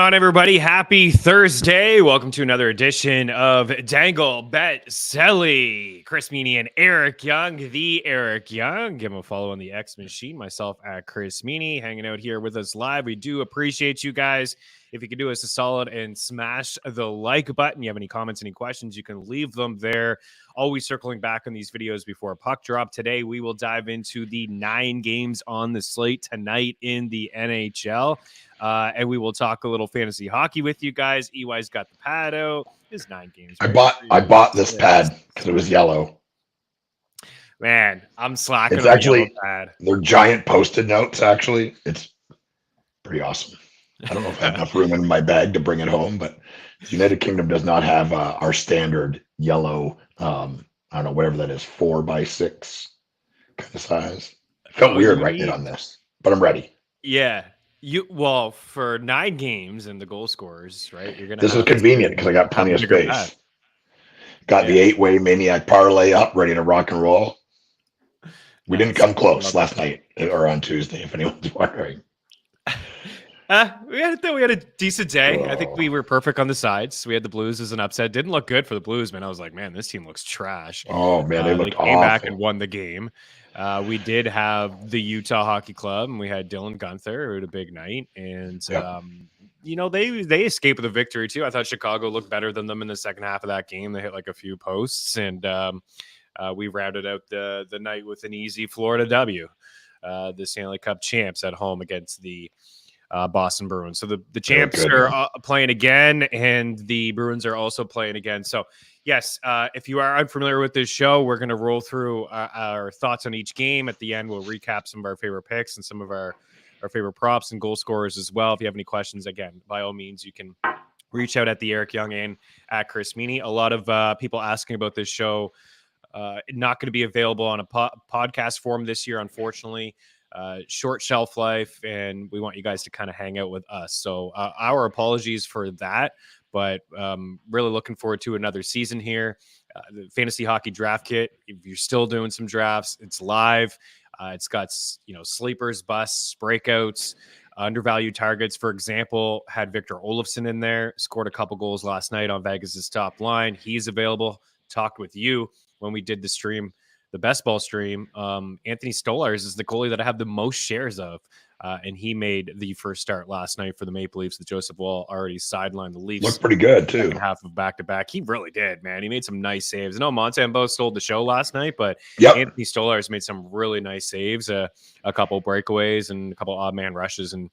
on, everybody? Happy Thursday. Welcome to another edition of Dangle Bet Celly. Chris Meaney and Eric Young, the Eric Young. Give him a follow on the X Machine. Myself at Chris Meaney, hanging out here with us live. We do appreciate you guys. If you could do us a solid and smash the like button. You have any comments, any questions, you can leave them there. Always circling back on these videos before a puck drop. Today, we will dive into the 9 games on the slate tonight in the NHL. And we will talk a little fantasy hockey with you guys. EY's got the pad out. It's 9 games. Right? I bought this pad because it was yellow. Man, I'm slacking It's on actually, the yellow pad. They're giant Post-it notes, actually. It's pretty awesome. I don't know if I have enough room in my bag to bring it home, but the United Kingdom does not have our standard yellow, I don't know, whatever that is, 4x6 kind of size. It felt weird writing it on this, but I'm ready. Yeah. Well, for 9 games and the goal scorers, right? You're gonna. This is convenient because I got plenty of space. Got the 8-way Maniac parlay up, ready to rock and roll. We didn't come close last night or on Tuesday, if anyone's wondering. We had a decent day. I think we were perfect on the sides. We had the Blues as an upset. Didn't look good for the Blues, man. I was like, man, this team looks trash. Oh man, they looked came awful. back and won the game. We did have the Utah Hockey Club, and we had Dylan Guenther, who had a big night. And they escaped with a victory too. I thought Chicago looked better than them in the second half of that game. They hit like a few posts, and we rounded out the night with an easy Florida W. The Stanley Cup champs at home against the Boston Bruins. So the champs are playing again, and the Bruins are also playing again. So yes, if you are unfamiliar with this show, we're going to roll through our thoughts on each game. At the end, we'll recap some of our favorite picks and some of our favorite props and goal scorers as well. If you have any questions, again, by all means, you can reach out at the Eric Young and at Chris Meaney. A lot of people asking about this show. Not going to be available on a podcast form this year, unfortunately. Short shelf life, and we want you guys to kind of hang out with us. So our apologies for that, but really looking forward to another season here. The Fantasy Hockey Draft Kit, if you're still doing some drafts, it's live. It's got, sleepers, busts, breakouts, undervalued targets. For example, had Victor Olofsson in there, scored a couple goals last night on Vegas's top line. He's available. Talked with you when we did the stream. The best ball stream. Anthony Stolarz is the goalie that I have the most shares of, and he made the first start last night for the Maple Leafs. The Joseph Woll already sidelined the Leafs. Looked pretty good too. Half of back-to-back. He really did, man. He made some nice saves. I know Montembeault stole the show last night, but Anthony Stolarz made some really nice saves, a couple breakaways and a couple odd man rushes, and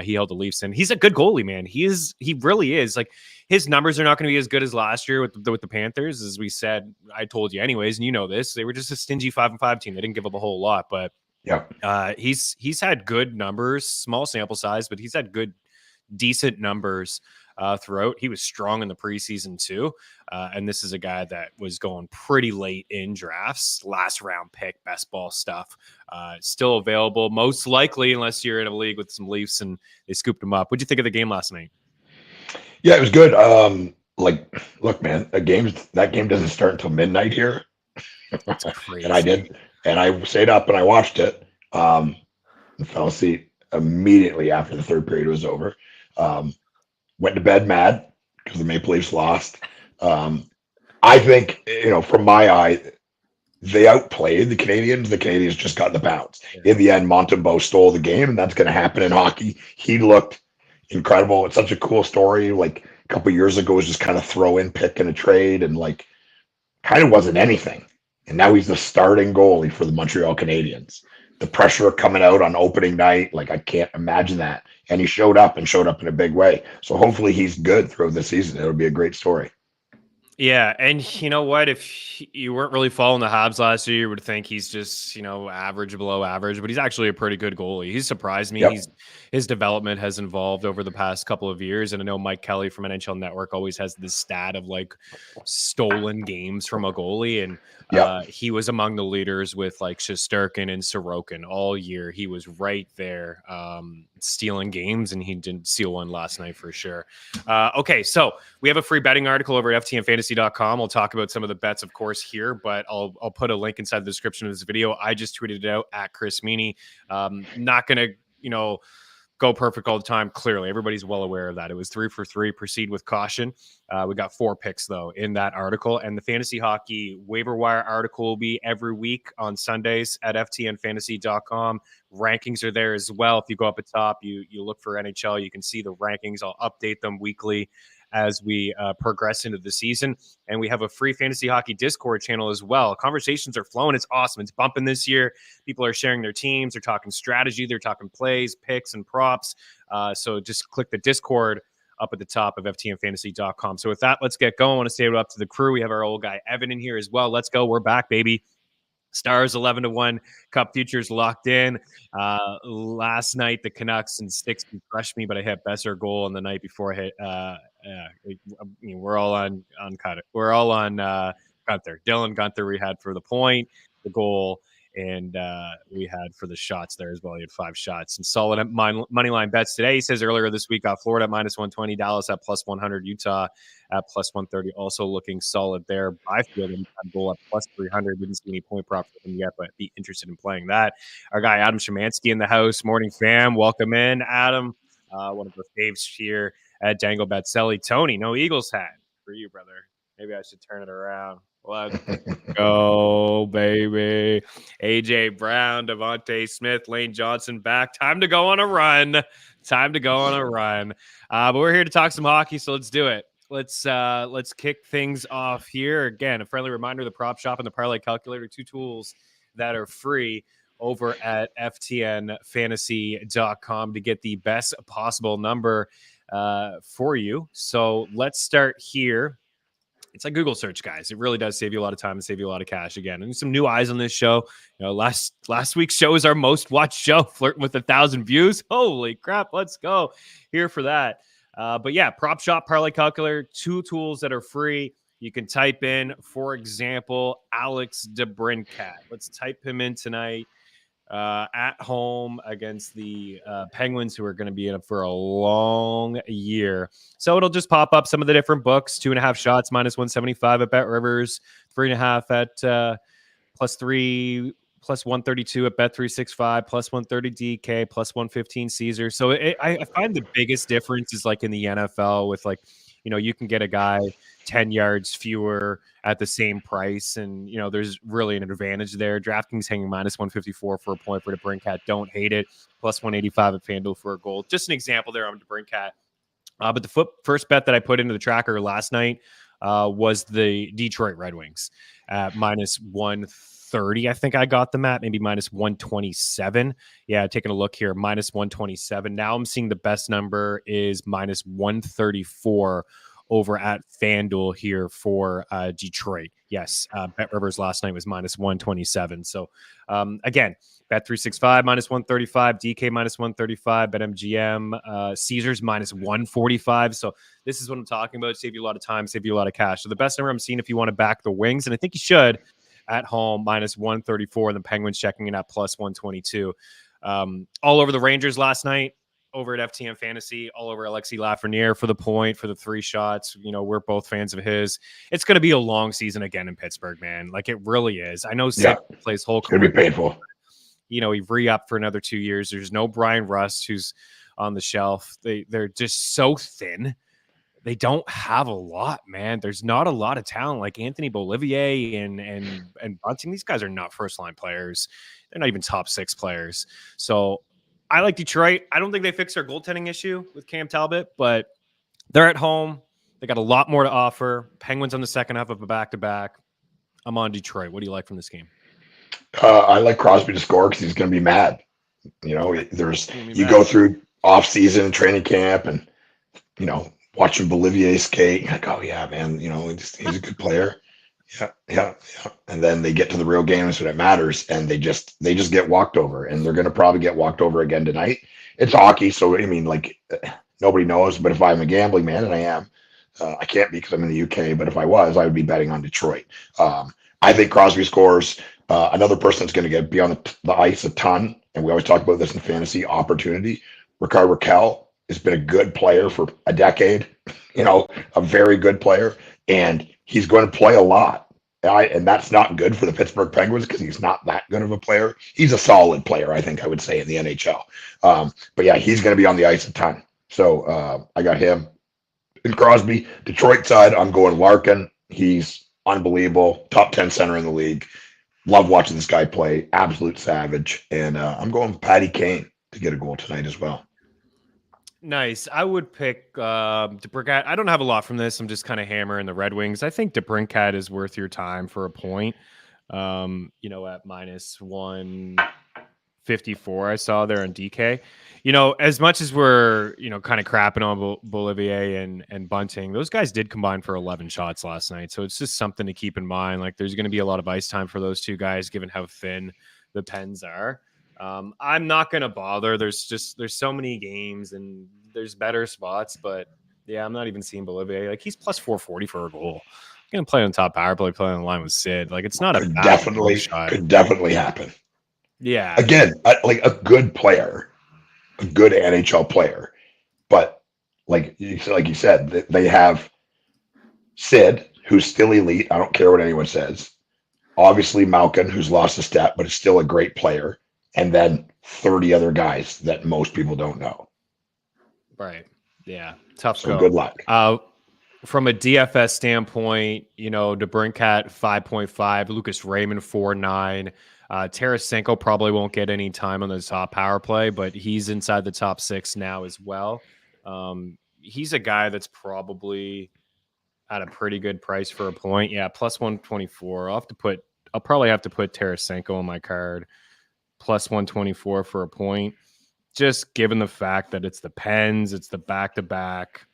he held the Leafs in. He's a good goalie, man. He really is. Like, his numbers are not going to be as good as last year with the Panthers, as we said. I told you anyways, and you know this. They were just a stingy 5-5 team. They didn't give up a whole lot, but he's had good numbers, small sample size, but he's had good, decent numbers throughout. He was strong in the preseason too, and this is a guy that was going pretty late in drafts, last round pick, best ball stuff. Still available, most likely, unless you're in a league with some Leafs and they scooped him up. What'd you think of the game last night? Yeah, it was good. Look, man, that game doesn't start until midnight here. That's crazy. And I stayed up and I watched it. And fell asleep immediately after the third period was over. Went to bed mad because the Maple Leafs lost. I think, from my eye, they outplayed the Canadiens. The Canadiens just got the bounce. In the end, Montembeault stole the game, and that's going to happen in hockey. He looked incredible. It's such a cool story. Like, a couple of years ago, it was just kind of throw-in pick in a trade, and kind of wasn't anything. And now he's the starting goalie for the Montreal Canadiens. The pressure coming out on opening night, I can't imagine that. And he showed up in a big way. So hopefully he's good throughout the season. It'll be a great story. Yeah, and you know what? If you weren't really following the Habs last year, you would think he's just, average, below average, but he's actually a pretty good goalie. He's surprised me. Yep. His development has evolved over the past couple of years, and I know Mike Kelly from NHL Network always has this stat of stolen games from a goalie, and he was among the leaders with Shesterkin and Sorokin all year. He was right there stealing games, and he didn't steal one last night for sure. Okay, so we have a free betting article over at FTNFantasy.com. I'll talk about some of the bets, of course, here, but I'll put a link inside the description of this video. I just tweeted it out at Chris Meaney. Not going to, go perfect all the time. Clearly, everybody's well aware of that. It was 3 for 3. Proceed with caution. We got 4 picks, though, in that article. And the fantasy hockey waiver wire article will be every week on Sundays at ftnfantasy.com. Rankings are there as well. If you go up at top, you look for NHL, you can see the rankings. I'll update them weekly as we progress into the season. And we have a free fantasy hockey Discord channel as well. Conversations are flowing. It's awesome. It's bumping this year. People are sharing their teams. They're talking strategy. They're talking plays, picks, and props. So just click the Discord up at the top of ftnfantasy.com. So with that, let's get going. I want to say it up to the crew. We have our old guy Evan in here as well. Let's go. We're back, baby. Stars 11-1 Cup futures locked in. Last night, the Canucks and Sticks crushed me, but I hit Besser goal, and the night before I hit. We're all on Cutter. We're all on Gunther. Dylan Gunther we had for the point, the goal, and we had for the shots there as well. He had 5 shots and solid money line bets today. He says earlier this week got Florida at -120, Dallas at +100, Utah at +130. Also looking solid there. Byfield and goal at +300. Didn't see any point prop for him yet, but be interested in playing that. Our guy Adam Szymanski in the house. Morning, fam. Welcome in, Adam. One of the faves here at Dangle Bet Celly. Tony, no Eagles hat for you, brother. Maybe I should turn it around. Let's go, baby. AJ Brown, Devontae Smith, Lane Johnson back. Time to go on a run. But we're here to talk some hockey, so let's do it. Let's kick things off here. Again, a friendly reminder, the prop shop and the parlay calculator, 2 tools that are free over at ftnfantasy.com to get the best possible number for you. So let's start here. It's like Google search, guys. It really does save you a lot of time and save you a lot of cash again. And some new eyes on this show. You know, last week's show is our most watched show, flirting with 1,000 views. Holy crap. Let's go here for that. But yeah, prop shop, parlay calculator, 2 tools that are free. You can type in, for example, Alex DeBrincat. Let's type him in tonight. At home against the Penguins, who are going to be in it for a long year. So it'll just pop up some of the different books. 2.5 shots, -175 at Bet Rivers, 3.5 at +3, +132 at Bet365, +130 DK, +115 Caesar. So I find the biggest difference is like in the NFL with like, you know, you can get a guy 10 yards fewer at the same price. And, you know, there's really an advantage there. DraftKings hanging -154 for a point for DeBrincat. Don't hate it. +185 at FanDuel for a goal. Just an example there on DeBrincat. But the first bet that I put into the tracker last night was the Detroit Red Wings at -130. I think I got them at maybe -127. Yeah, taking a look here, -127. Now I'm seeing the best number is -134 over at FanDuel here for Detroit. Yes, Bet Rivers last night was -127. So again, Bet365 -135, DK -135, BetMGM, Caesars -145. So this is what I'm talking about. Save you a lot of time, save you a lot of cash. So the best number I'm seeing if you want to back the Wings, and I think you should, at home, -134, and the Penguins checking in at +122. All over the Rangers last night, over at FTN Fantasy, all over Alexis Lafreniere for the point, for the 3 shots. You know, we're both fans of his. It's going to be a long season again in Pittsburgh, man. Like, it really is. I know Sid plays whole career. It's going to be painful. You know, he re-upped for another 2 years. There's no Brian Rust, who's on the shelf. They're just so thin. They don't have a lot, man. There's not a lot of talent like Anthony Beauvillier and Bunting. These guys are not first-line players. They're not even top 6 players. So I like Detroit. I don't think they fixed their goaltending issue with Cam Talbot, but they're at home. They got a lot more to offer. Penguins on the second half of a back-to-back. I'm on Detroit. What do you like from this game? I like Crosby to score because he's going to be mad. You know, you go through off-season training camp and, you know, watching Beauvillier skate. You're like, oh, yeah, man, you know, he's a good player. Yeah. And then they get to the real games when it matters, and they just get walked over, and they're going to probably get walked over again tonight. It's hockey, so I mean, like, nobody knows. But if I'm a gambling man, and I am, I can't be because I'm in the UK. But if I was, I would be betting on Detroit. I think Crosby scores. Another person that's going to be on the ice a ton, and we always talk about this in fantasy opportunity. Rickard Rakell has been a good player for a decade. You know, a very good player, and he's going to play a lot. And that's not good for the Pittsburgh Penguins because he's not that good of a player. He's a solid player, I think I would say, in the NHL. But yeah, he's going to be on the ice a ton. So I got him. In Crosby, Detroit side, I'm going Larkin. He's unbelievable. Top 10 center in the league. Love watching this guy play. Absolute savage. And I'm going Patty Kane to get a goal tonight as well. Nice. I would pick DeBrincat. I don't have a lot from this. I'm just kind of hammering the Red Wings. I think DeBrincat is worth your time for a point. At minus 154, I saw there on DK. As much as we're, kind of crapping on Bolivier and Bunting, those guys did combine for 11 shots last night. So it's just something to keep in mind. Like, there's going to be a lot of ice time for those two guys, given how thin the Pens are. I'm not going to bother. There's so many games and there's better spots, but yeah, I'm not even seeing Bolivier. Like, he's plus 440 for a goal. Going to play on top power play, play on the line with Sid. Like, it's not a bad shot. Could definitely happen. Yeah. Again, like a good player, a good NHL player, but like you said, they have Sid, who's still elite. I don't care what anyone says. Obviously, Malkin, who's lost a step, but is still a great player. And then 30 other guys that most people don't know. Right. Yeah. Tough. So good luck. From a DFS standpoint, DeBrincat 5.5, Lucas Raymond 4.9. Tarasenko probably won't get any time on the top power play, but he's inside the top 6 now as well. He's a guy that's probably at a pretty good price for a point. Yeah, plus 124. I'll probably have to put Tarasenko on my card. Plus 124 for a point. Just given the fact that it's the Pens, it's the back-to-back.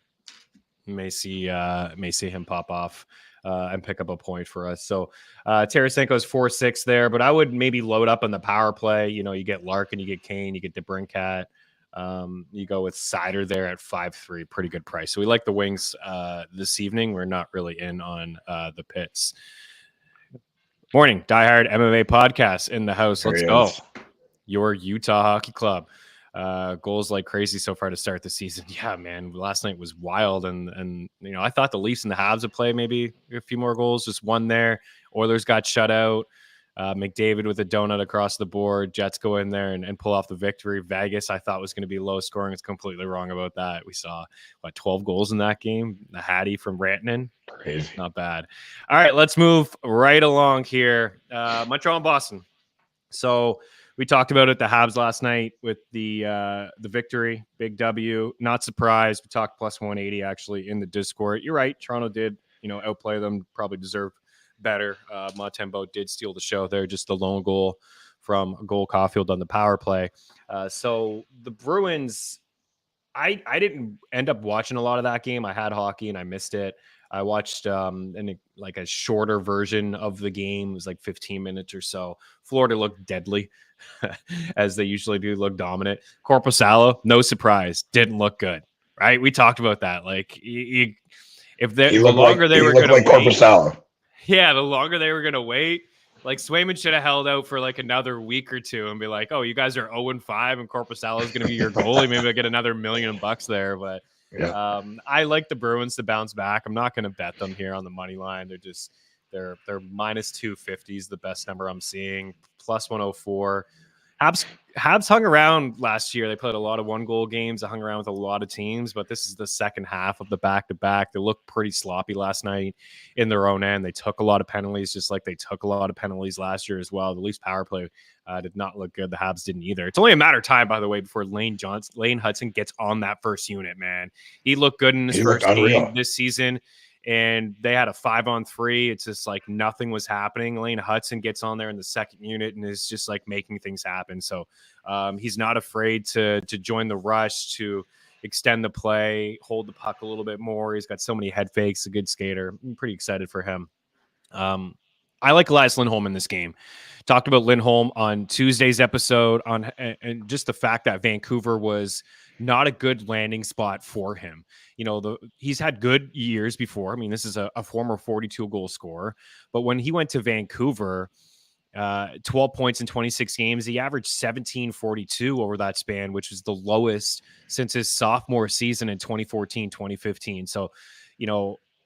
May see him pop off and pick up a point for us. So Tarasenko's 4.6 there, but I would maybe load up on the power play. You get Larkin, you get Kane, you get DeBrincat. You go with Sider there at 5.3, pretty good price. So we like the Wings this evening. We're not really in on the Pits. Morning, diehard MMA podcast in the house. Let's go. Your Utah Hockey Club. Goals like crazy so far to start the season. Yeah, man. Last night was wild. And I thought the Leafs and the Habs would play maybe a few more goals. Just one there. Oilers got shut out. McDavid with a donut across the board. Jets go in there and pull off the victory. Vegas, I thought was going to be low scoring. It's completely wrong about that. We saw 12 goals in that game. The Hattie from Rantanen. Crazy. Not bad. All right, let's move right along here. Montreal and Boston. So we talked about it, the Habs last night with the victory, big W. Not surprised. We talked plus 180 actually in the Discord. You're right. Toronto did, outplay them. Probably deserved better. Montembeault did steal the show there. Just the lone goal from Cole Caulfield on the power play. So the Bruins, I didn't end up watching a lot of that game. I had hockey and I missed it. I watched a shorter version of the game. It was like 15 minutes or so. Florida looked deadly, as they usually do, look dominant. Korpisalo, no surprise, didn't look good, right? We talked about that. Like, the longer they were going to wait. Korpisalo. Yeah, the longer they were going to wait, like Swayman should have held out for like another week or two and be like, oh, you guys are 0-5 and Korpisalo is going to be your goalie. Maybe I'll get another $1 million there, but yeah. I like the Bruins to bounce back. I'm not going to bet them here on the money line. They're minus 250 is the best number I'm seeing. Plus 104. Habs hung around last year. They played a lot of 1-goal games. They hung around with a lot of teams, but this is the second half of the back-to-back. They looked pretty sloppy last night in their own end. They took a lot of penalties, just like they took a lot of penalties last year as well. The Leafs power play did not look good. The Habs didn't either. It's only a matter of time, by the way, before Lane Hudson gets on that first unit, man. He looked good in his first game this season. And they had a 5-on-3. It's just like nothing was happening. Lane Hudson gets on there in the second unit and is just like making things happen. So he's not afraid to join the rush, to extend the play, hold the puck a little bit more. He's got so many head fakes, a good skater. I'm pretty excited for him. I like Elias Lindholm in this game. Talked about Lindholm on Tuesday's episode and just the fact that Vancouver was not a good landing spot for him. He's had good years before. I mean, this is a former 42 goal scorer, but when he went to Vancouver, 12 points in 26 games, he averaged 17.42 over that span, which was the lowest since his sophomore season in 2014, 2015. So,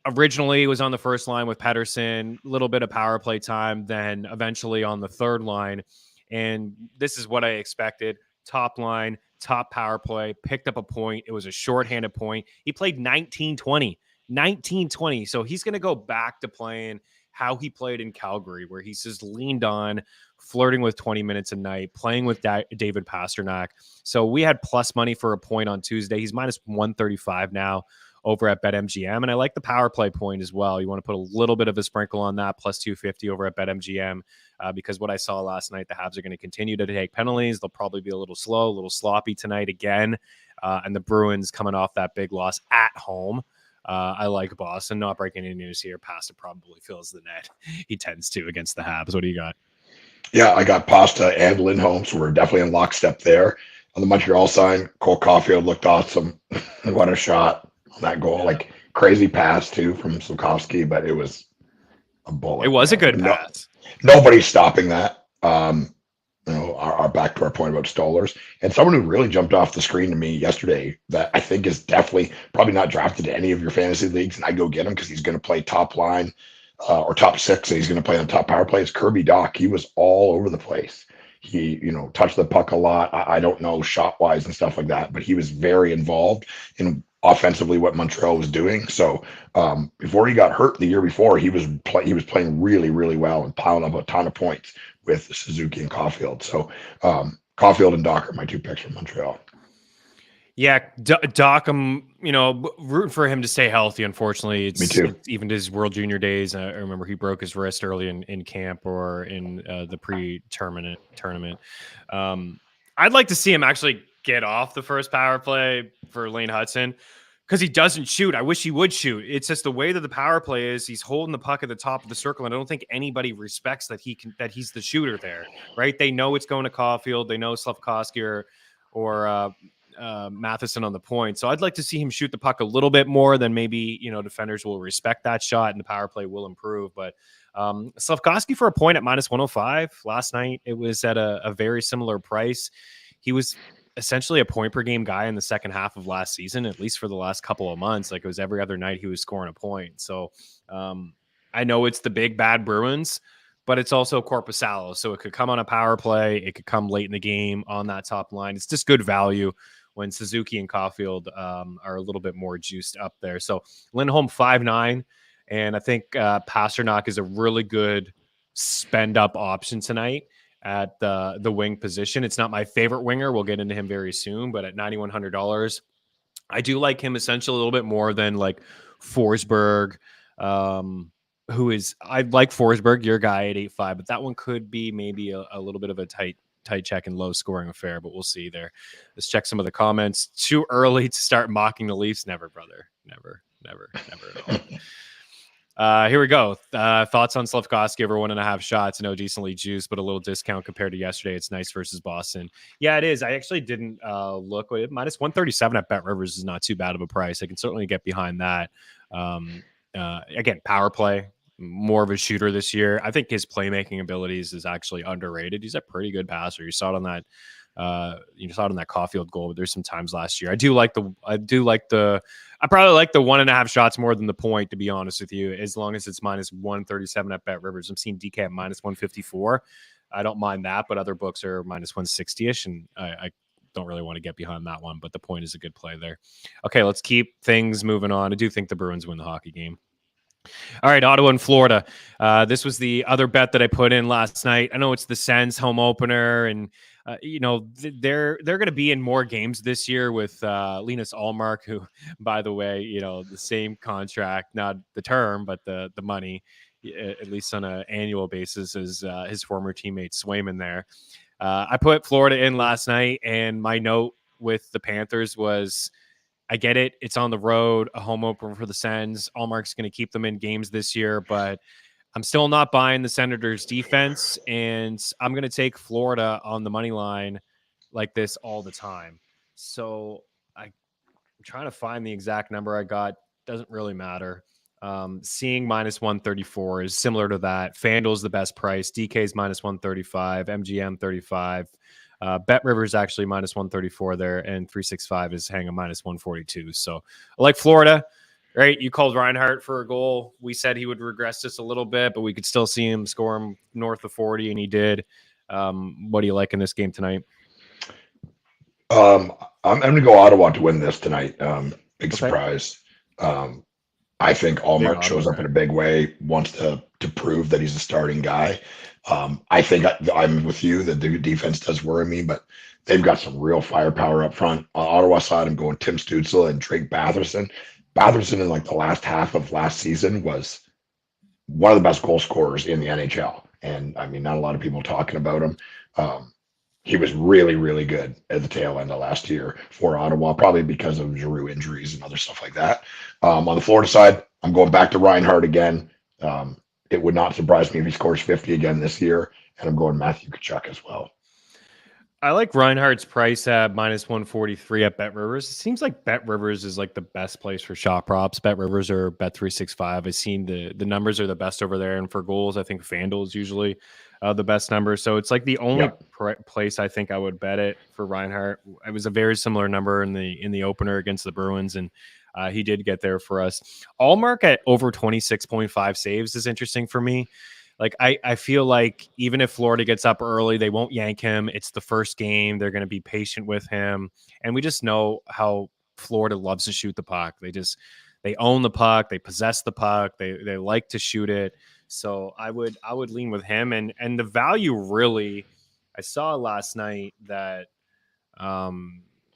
originally was on the first line with Pettersson, a little bit of power play time, then eventually on the third line. And this is what I expected. Top line, top power play, picked up a point. It was a shorthanded point. He played 19-20. So he's going to go back to playing how he played in Calgary, where he's just leaned on, flirting with 20 minutes a night, playing with David Pastrnak. So we had plus money for a point on Tuesday. He's minus 135 now over at BetMGM. And I like the power play point as well. You want to put a little bit of a sprinkle on that, plus 250 over at BetMGM, because what I saw last night, the Habs are going to continue to take penalties. They'll probably be a little slow, a little sloppy tonight again. And the Bruins coming off that big loss at home. I like Boston. Not breaking any news here. Pasta probably fills the net. He tends to against the Habs. What do you got? Yeah, I got Pasta and Lindholm, so we're definitely in lockstep there. On the Montreal side, Cole Caulfield looked awesome. What a shot on that goal. Like, crazy pass, too, from Slafkovsky, but it was a bullet. It was a good pass. Nobody's stopping that. Our back to our point about Stollers. And someone who really jumped off the screen to me yesterday that I think is definitely probably not drafted to any of your fantasy leagues, and I go get him because he's going to play top line or top six, and he's going to play on top power play. It's Kirby Dach. He was all over the place. He, touched the puck a lot. I don't know shot-wise and stuff like that, but he was very involved in offensively what Montreal was doing. So before he got hurt the year before, he was playing really, really well and piling up a ton of points with Suzuki and Caulfield. So Caulfield and Dach are my two picks from Montreal. Yeah, Dach, I'm, rooting for him to stay healthy. Unfortunately, Me too. It's even his World Junior days. I remember he broke his wrist early in camp or in the pre-tournament. I'd like to see him actually get off the first power play for Lane Hudson because he doesn't shoot. I wish he would shoot. It's just the way that the power play is. He's holding the puck at the top of the circle, and I don't think anybody respects that he's the shooter there, right? They know it's going to Caulfield. They know Slafkovsky or Matheson on the point. So I'd like to see him shoot the puck a little bit more than maybe, defenders will respect that shot and the power play will improve. But Slafkovsky for a point at minus 105 last night. It was at a very similar price. He was essentially a point per game guy in the second half of last season, at least for the last couple of months. Like, it was every other night he was scoring a point. So I know it's the big bad Bruins, but it's also Korpisalo. So it could come on a power play. It could come late in the game on that top line. It's just good value when Suzuki and Caulfield are a little bit more juiced up there. So Lindholm 5'9", and I think Pastrnak is a really good spend up option tonight at the wing position. It's not my favorite winger. We'll get into him very soon, but at $9,100, I do like him essentially a little bit more than like Forsberg, who is, I like Forsberg, your guy at 8.5, but that one could be maybe a little bit of a tight check and low scoring affair, but we'll see there. Let's check some of the comments. Too early to start mocking the Leafs? Never, brother. Never at all. Here we go. Thoughts on Slafkovsky over 1.5 shots. I know decently juiced, but a little discount compared to yesterday. It's nice versus Boston. Yeah, it is. I actually didn't look. Minus 137 at Bet Rivers is not too bad of a price. I can certainly get behind that. Again, power play. More of a shooter this year. I think his playmaking abilities is actually underrated. He's a pretty good passer. You saw it on that. Caulfield goal, but there's some times last year. I probably like the 1.5 shots more than the point, to be honest with you, as long as it's minus 137 at Bet Rivers. I'm seeing DK at minus 154. I don't mind that, but other books are minus 160-ish, and I don't really want to get behind that one, but the point is a good play there. Okay, let's keep things moving on. I do think the Bruins win the hockey game. All right, Ottawa and Florida. This was the other bet that I put in last night. I know it's the Sens home opener, and they're going to be in more games this year with Linus Ullmark, who, by the way, the same contract, not the term, but the money, at least on an annual basis, as his former teammate Swayman there. I put Florida in last night, and my note with the Panthers was, I get it. It's on the road, a home opener for the Sens. Allmark's going to keep them in games this year, but I'm still not buying the Senators' defense, and I'm going to take Florida on the money line like this all the time. So I'm trying to find the exact number I got. Doesn't really matter. Seeing minus 134 is similar to that. FanDuel's the best price. DK's minus 135. MGM 35. Bet Rivers actually minus 134 there, and 365 is hanging minus 142. So I like Florida. Right, you called Reinhart for a goal. We said he would regress just a little bit, but we could still see him score him north of 40, and he did. What do you like in this game tonight? I'm going to go Ottawa to win this tonight. Big Okay. surprise. I think Allmark shows up in a big way, wants to prove that he's a starting guy. I think I'm with you that the defense does worry me, but they've got some real firepower up front. On Ottawa side, I'm going Tim Stützle and Drake Batherson. Batherson in like the last half of last season was one of the best goal scorers in the NHL. And I mean, not a lot of people talking about him. He was really, really good at the tail end of last year for Ottawa, probably because of Giroux injuries and other stuff like that. On the Florida side, I'm going back to Reinhart again. It would not surprise me if he scores 50 again this year. And I'm going Matthew Tkachuk as well. I like Reinhardt's price at -143 at Bet Rivers. It seems like Bet Rivers is like the best place for shot props. Bet Rivers or Bet365. I've seen the numbers are the best over there. And for goals, I think FanDuel is usually the best number. So it's like the only place I think I would bet it for Reinhardt. It was a very similar number in the opener against the Bruins, and he did get there for us. Allmark at over 26.5 saves is interesting for me. Like, I feel like even if Florida gets up early, they won't yank him. It's the first game. They're going to be patient with him. And we just know how Florida loves to shoot the puck. They own the puck. They possess the puck. They like to shoot it. So I would lean with him. And the value really, I saw last night that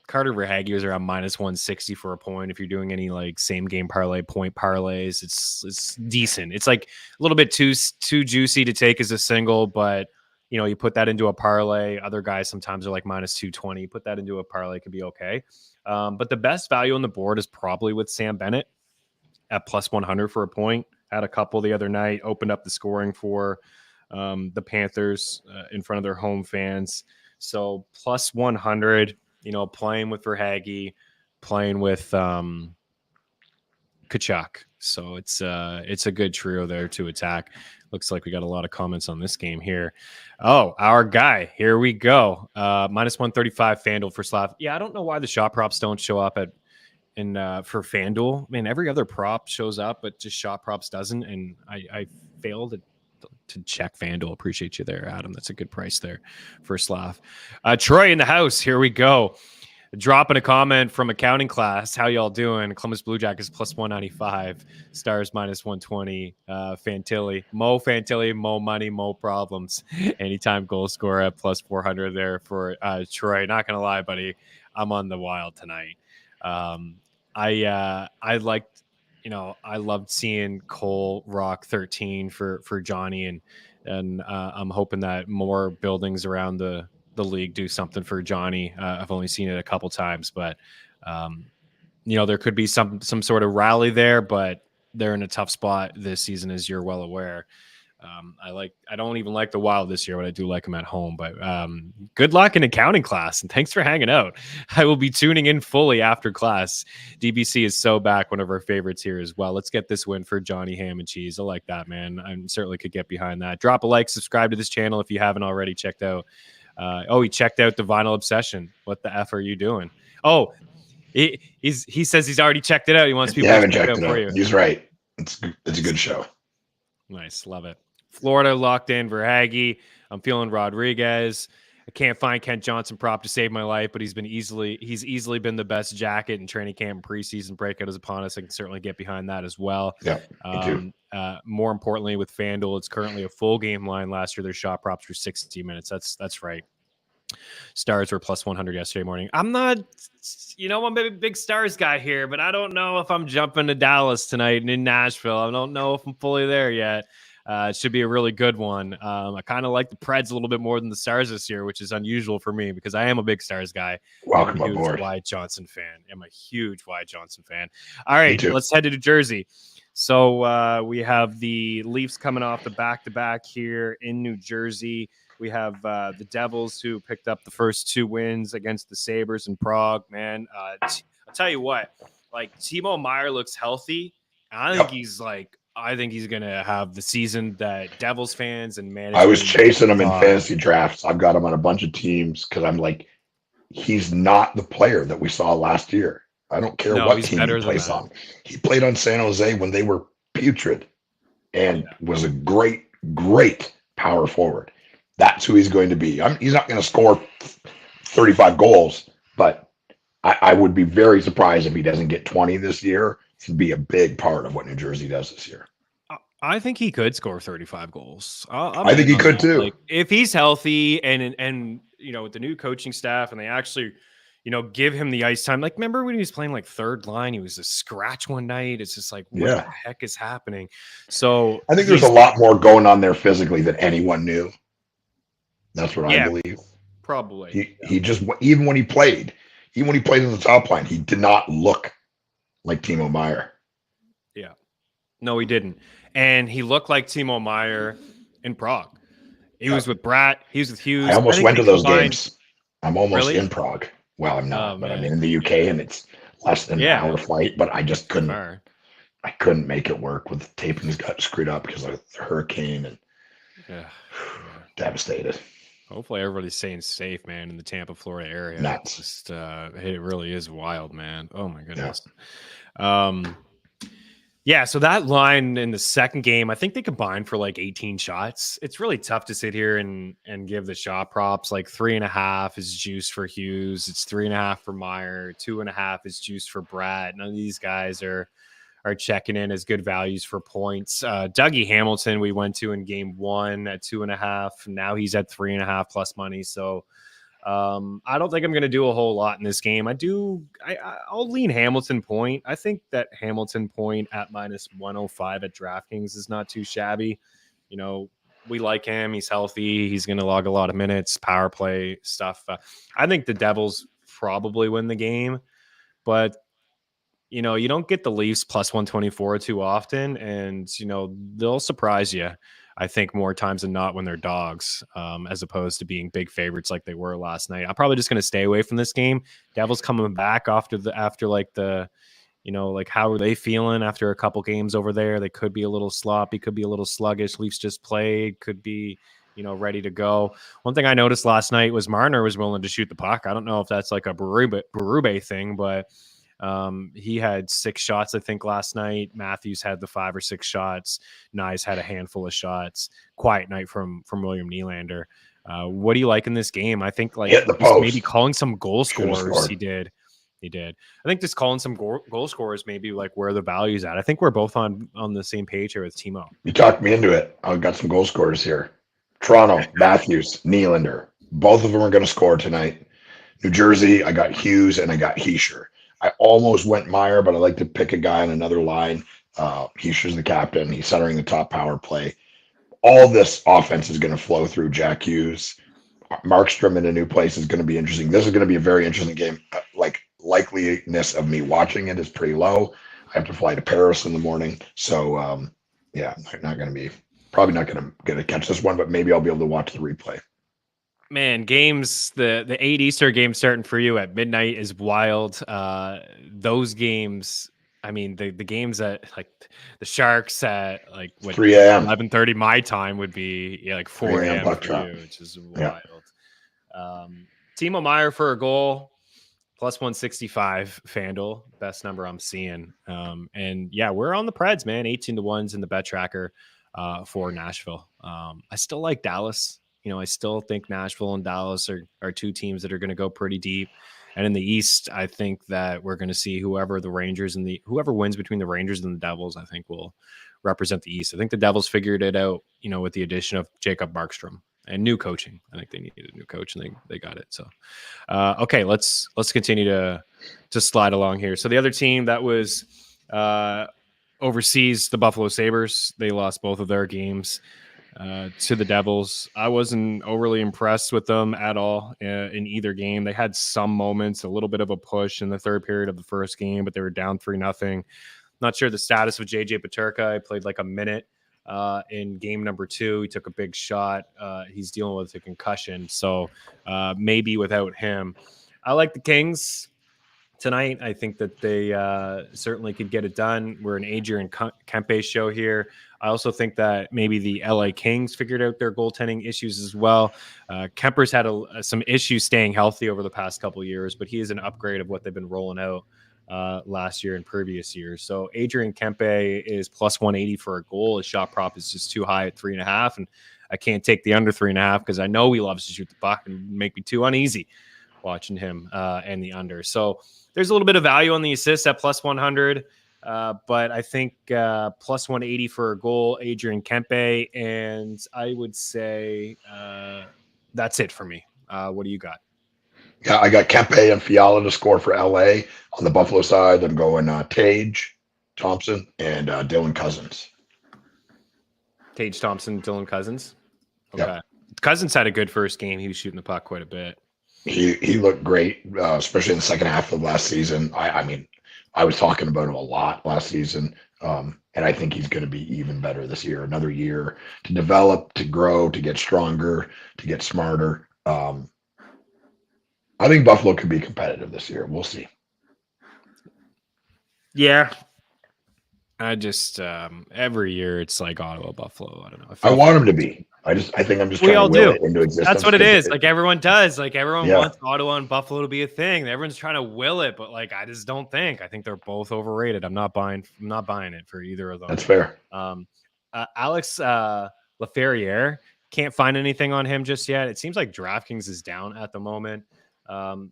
Carter Verhaeghe was around -160 for a point. If you're doing any like same game parlay point parlays, it's decent. It's like a little bit too juicy to take as a single, but you know, you put that into a parlay. Other guys sometimes are like -220. Put that into a parlay, could be okay. But the best value on the board is probably with Sam Bennett at +100 for a point. Had a couple the other night, opened up the scoring for the Panthers in front of their home fans. So +100. You know, playing with Verhaeghe, playing with Tkachuk. So it's a good trio there to attack. Looks like we got a lot of comments on this game here. Oh, our guy. Here we go. -135 FanDuel for Slav. Yeah, I don't know why the shot props don't show up for FanDuel. I mean, every other prop shows up, but just shot props doesn't. And I failed to check FanDuel. Appreciate you there, Adam. That's a good price there for Slav. Troy in the house. Here we go. Dropping a comment from accounting class. How y'all doing? Columbus Blue Jackets +195. Stars -120. Fantilli. Mo money, mo problems. Anytime goal scorer at +400 there for Troy. Not going to lie, buddy. I'm on the Wild tonight. I liked, you know, I loved seeing Cole rock 13 for Johnny, and I'm hoping that more buildings around the league do something for Johnny. I've only seen it a couple times, but you know, there could be some sort of rally there, but they're in a tough spot this season, as you're well aware. I don't even like the Wild this year, but I do like them at home. But good luck in accounting class, and thanks for hanging out. I will be tuning in fully after class. DBC is so back, one of our favorites here as well. Let's get this win for Johnny Ham and Cheese. I like that, man. I certainly could get behind that. Drop a like, subscribe to this channel if you haven't already checked out. He checked out the Vinyl Obsession. What the F are you doing? Oh, he says he's already checked it out. He wants people to check it out for you. He's right. It's a good show. Nice. Love it. Florida locked in Verhaeghe. I'm feeling Rodriguez. I can't find Kent Johnson prop to save my life, but he's easily been the best jacket in training camp and preseason. Breakout is upon us. I can certainly get behind that as well. Yeah, me too. More importantly, with FanDuel, it's currently a full game line. Last year, their shot props were 60 minutes. That's right. Stars were +100 yesterday morning. I'm not, I'm a big Stars guy here, but I don't know if I'm jumping to Dallas tonight and in Nashville. I don't know if I'm fully there yet. It should be a really good one. I kind of like the Preds a little bit more than the Stars this year, which is unusual for me because I am a big Stars guy. Welcome I'm a aboard. huge Wyatt Johnson fan. I'm a huge Wyatt Johnson fan. All right, let's head to New Jersey. So we have the Leafs coming off the back-to-back here in New Jersey. We have the Devils, who picked up the first 2 wins against the Sabres in Prague. Man, I'll tell you what, like, Timo Meier looks healthy. I think he's going to have the season that Devils fans and management. I was chasing him in fantasy drafts. I've got him on a bunch of teams because I'm like, he's not the player that we saw last year. I don't care No, what he's team he better than plays that. on. He played on San Jose when they were putrid and was a great, great power forward. That's who he's going to be. He's not going to score 35 goals, but I would be very surprised if he doesn't get 20 this year. To be a big part of what New Jersey does this year. I think he could score 35 goals. I think he could too. Like, if he's healthy and you know, with the new coaching staff and they actually, you know, give him the ice time. Like, remember when he was playing like third line? He was a scratch one night. It's just like, what the heck is happening? So I think there's a lot more going on there physically than anyone knew. That's what I believe. Probably. He just, even when he played in the top line, he did not look like Timo Meier. Yeah. No, he didn't. And he looked like Timo Meier in Prague. He was with Bratt. He was with Hughes. I almost went to those games. I'm almost in Prague. Well, I'm not, but I'm in the UK and it's less than an hour flight, but I just couldn't. I couldn't make it work with the tapings got screwed up because of the hurricane and devastated. Hopefully everybody's staying safe, man, in the Tampa, Florida area. Nuts. Just, it really is wild, man. Oh my goodness. Yeah, so that line in the second game, I think they combined for like 18 shots. It's really tough to sit here and give the shot props. Like 3.5 is juice for Hughes. It's 3.5 for Meier. 2.5 is juice for Bratt. None of these guys are checking in as good values for points. Dougie Hamilton, we went to in game 1 at 2.5. Now he's at 3.5 plus money. So I don't think I'm going to do a whole lot in this game. I'll lean Hamilton point. I think that Hamilton point at minus 105 at DraftKings is not too shabby. You know, we like him. He's healthy. He's going to log a lot of minutes, power play stuff. I think the Devils probably win the game, but you know, you don't get the Leafs plus 124 too often, and you know, they'll surprise you, I think, more times than not when they're dogs, as opposed to being big favorites like they were last night. I'm probably just going to stay away from this game. Devils coming back after you know, like how are they feeling after a couple games over there? They could be a little sloppy, could be a little sluggish. Leafs just played, could be, you know, ready to go. One thing I noticed last night was Marner was willing to shoot the puck. I don't know if that's like a Berube thing, but he had 6 shots, I think, last night. Matthews had the 5 or 6 shots. Nyes had a handful of shots. Quiet night from William Nylander. What do you like in this game? I think like maybe calling some goal scorers. He did. I think just calling some goal scorers, maybe like where the value's at. I think we're both on the same page here with Timo. You talked me into it. I've got some goal scorers here. Toronto, Matthews, Nylander. Both of them are going to score tonight. New Jersey, I got Hughes and I got Hischier. I almost went Meier, but I like to pick a guy on another line. Hischier's the captain. He's centering the top power play. All this offense is going to flow through Jack Hughes. Markstrom in a new place is going to be interesting. This is going to be a very interesting game. Like likeliness of me watching it is pretty low. I have to fly to Paris in the morning. So, probably not going to catch this one, but maybe I'll be able to watch the replay. Man, games, the 8 Easter games starting for you at midnight is wild. Those games, I mean, the games at like the Sharks at like 3 a.m. 11:30 my time would be like 4 a.m. for you, which is wild. Timo Meier for a goal, plus 165 FanDuel, best number I'm seeing. And yeah, we're on the Preds, man. 18-1s in the bet tracker for Nashville. I still like Dallas. You know, I still think Nashville and Dallas are 2 teams that are going to go pretty deep. And in the East, I think that we're going to see whoever wins between the Rangers and the Devils, I think will represent the East. I think the Devils figured it out, you know, with the addition of Jacob Markstrom and new coaching. I think they needed a new coach and they got it. So, okay, let's continue to slide along here. So the other team that was overseas, the Buffalo Sabres, they lost both of their games to the Devils. I wasn't overly impressed with them at all in either game. They had some moments, a little bit of a push in the third period of the first game, but they were down 3-0. Not sure the status of JJ Peterka. I played like a minute in game number 2. He took a big shot. He's dealing with a concussion, so maybe without him. I like the Kings tonight. I think that they certainly could get it done. We're an Adrian Kempe show here. I also think that maybe the LA Kings figured out their goaltending issues as well. Kemper's had some issues staying healthy over the past couple of years, but he is an upgrade of what they've been rolling out last year and previous years. So Adrian Kempe is plus 180 for a goal. His shot prop is just too high at 3.5. And I can't take the under 3.5 because I know he loves to shoot the puck and make me too uneasy watching him and the under. So there's a little bit of value on the assists at plus 100. But I think plus 180 for a goal, Adrian Kempe. And I would say that's it for me. What do you got? Yeah, I got Kempe and Fiala to score for LA. On the Buffalo side, I'm going Tage Thompson and Dylan Cousins. Tage Thompson, Dylan Cousins. Okay. Yep. Cousins had a good first game. He was shooting the puck quite a bit. He looked great, especially in the second half of last season. I mean, I was talking about him a lot last season, and I think he's going to be even better this year. Another year to develop, to grow, to get stronger, to get smarter. I think Buffalo could be competitive this year. We'll see. Yeah. I just every year it's like Ottawa, Buffalo. I don't know. I want him to be. I think I'm just we trying all to will do. it into existence. That's what it is. Like everyone does. Like everyone Yeah. wants Ottawa and Buffalo to be a thing. Everyone's trying to will it, but like I just don't think. I think they're both overrated. I'm not buying it for either of them. That's fair. Alex Laferriere, can't find anything on him just yet. It seems like DraftKings is down at the moment.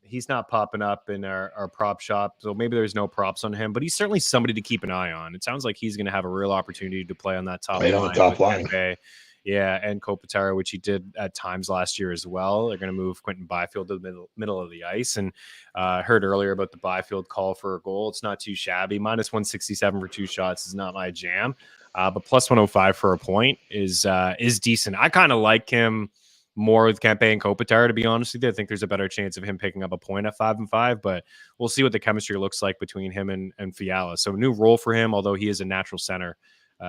He's not popping up in our prop shop, so maybe there's no props on him, but he's certainly somebody to keep an eye on. It sounds like he's going to have a real opportunity to play on that top line. Yeah, and Kopitar, which he did at times last year as well. They're going to move Quentin Byfield to the middle of the ice. And heard earlier about the Byfield call for a goal. It's not too shabby. Minus 167 for 2 shots is not my jam. But plus 105 for a point is decent. I kind of like him more with Kempe and Kopitar, to be honest with you. I think there's a better chance of him picking up a point at 5-5, but we'll see what the chemistry looks like between him and Fiala. So new role for him, although he is a natural center.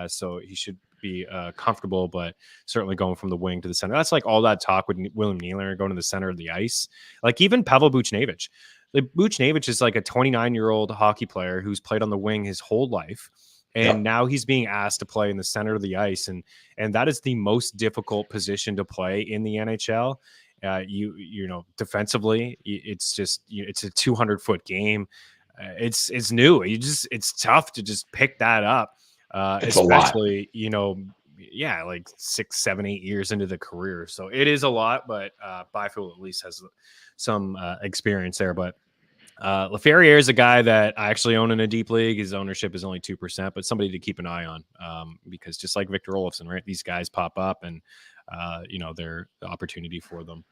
So he should be comfortable, but certainly going from the wing to the center. That's like all that talk with William Nylander going to the center of the ice. Like even Pavel Buchnevich. Like Buchnevich is like a 29-year-old hockey player who's played on the wing his whole life. And now he's being asked to play in the center of the ice. And that is the most difficult position to play in the NHL. You know, defensively, it's just, it's a 200-foot game. It's new. It's tough to just pick that up. Especially, you know, like 6, 7, 8 years into the career. So it is a lot, but Byfield at least has some experience there. But Laferriere is a guy that I actually own in a deep league. His ownership is only 2%, but somebody to keep an eye on because just like Victor Olofsson, right? These guys pop up and, you know, they're the opportunity for them.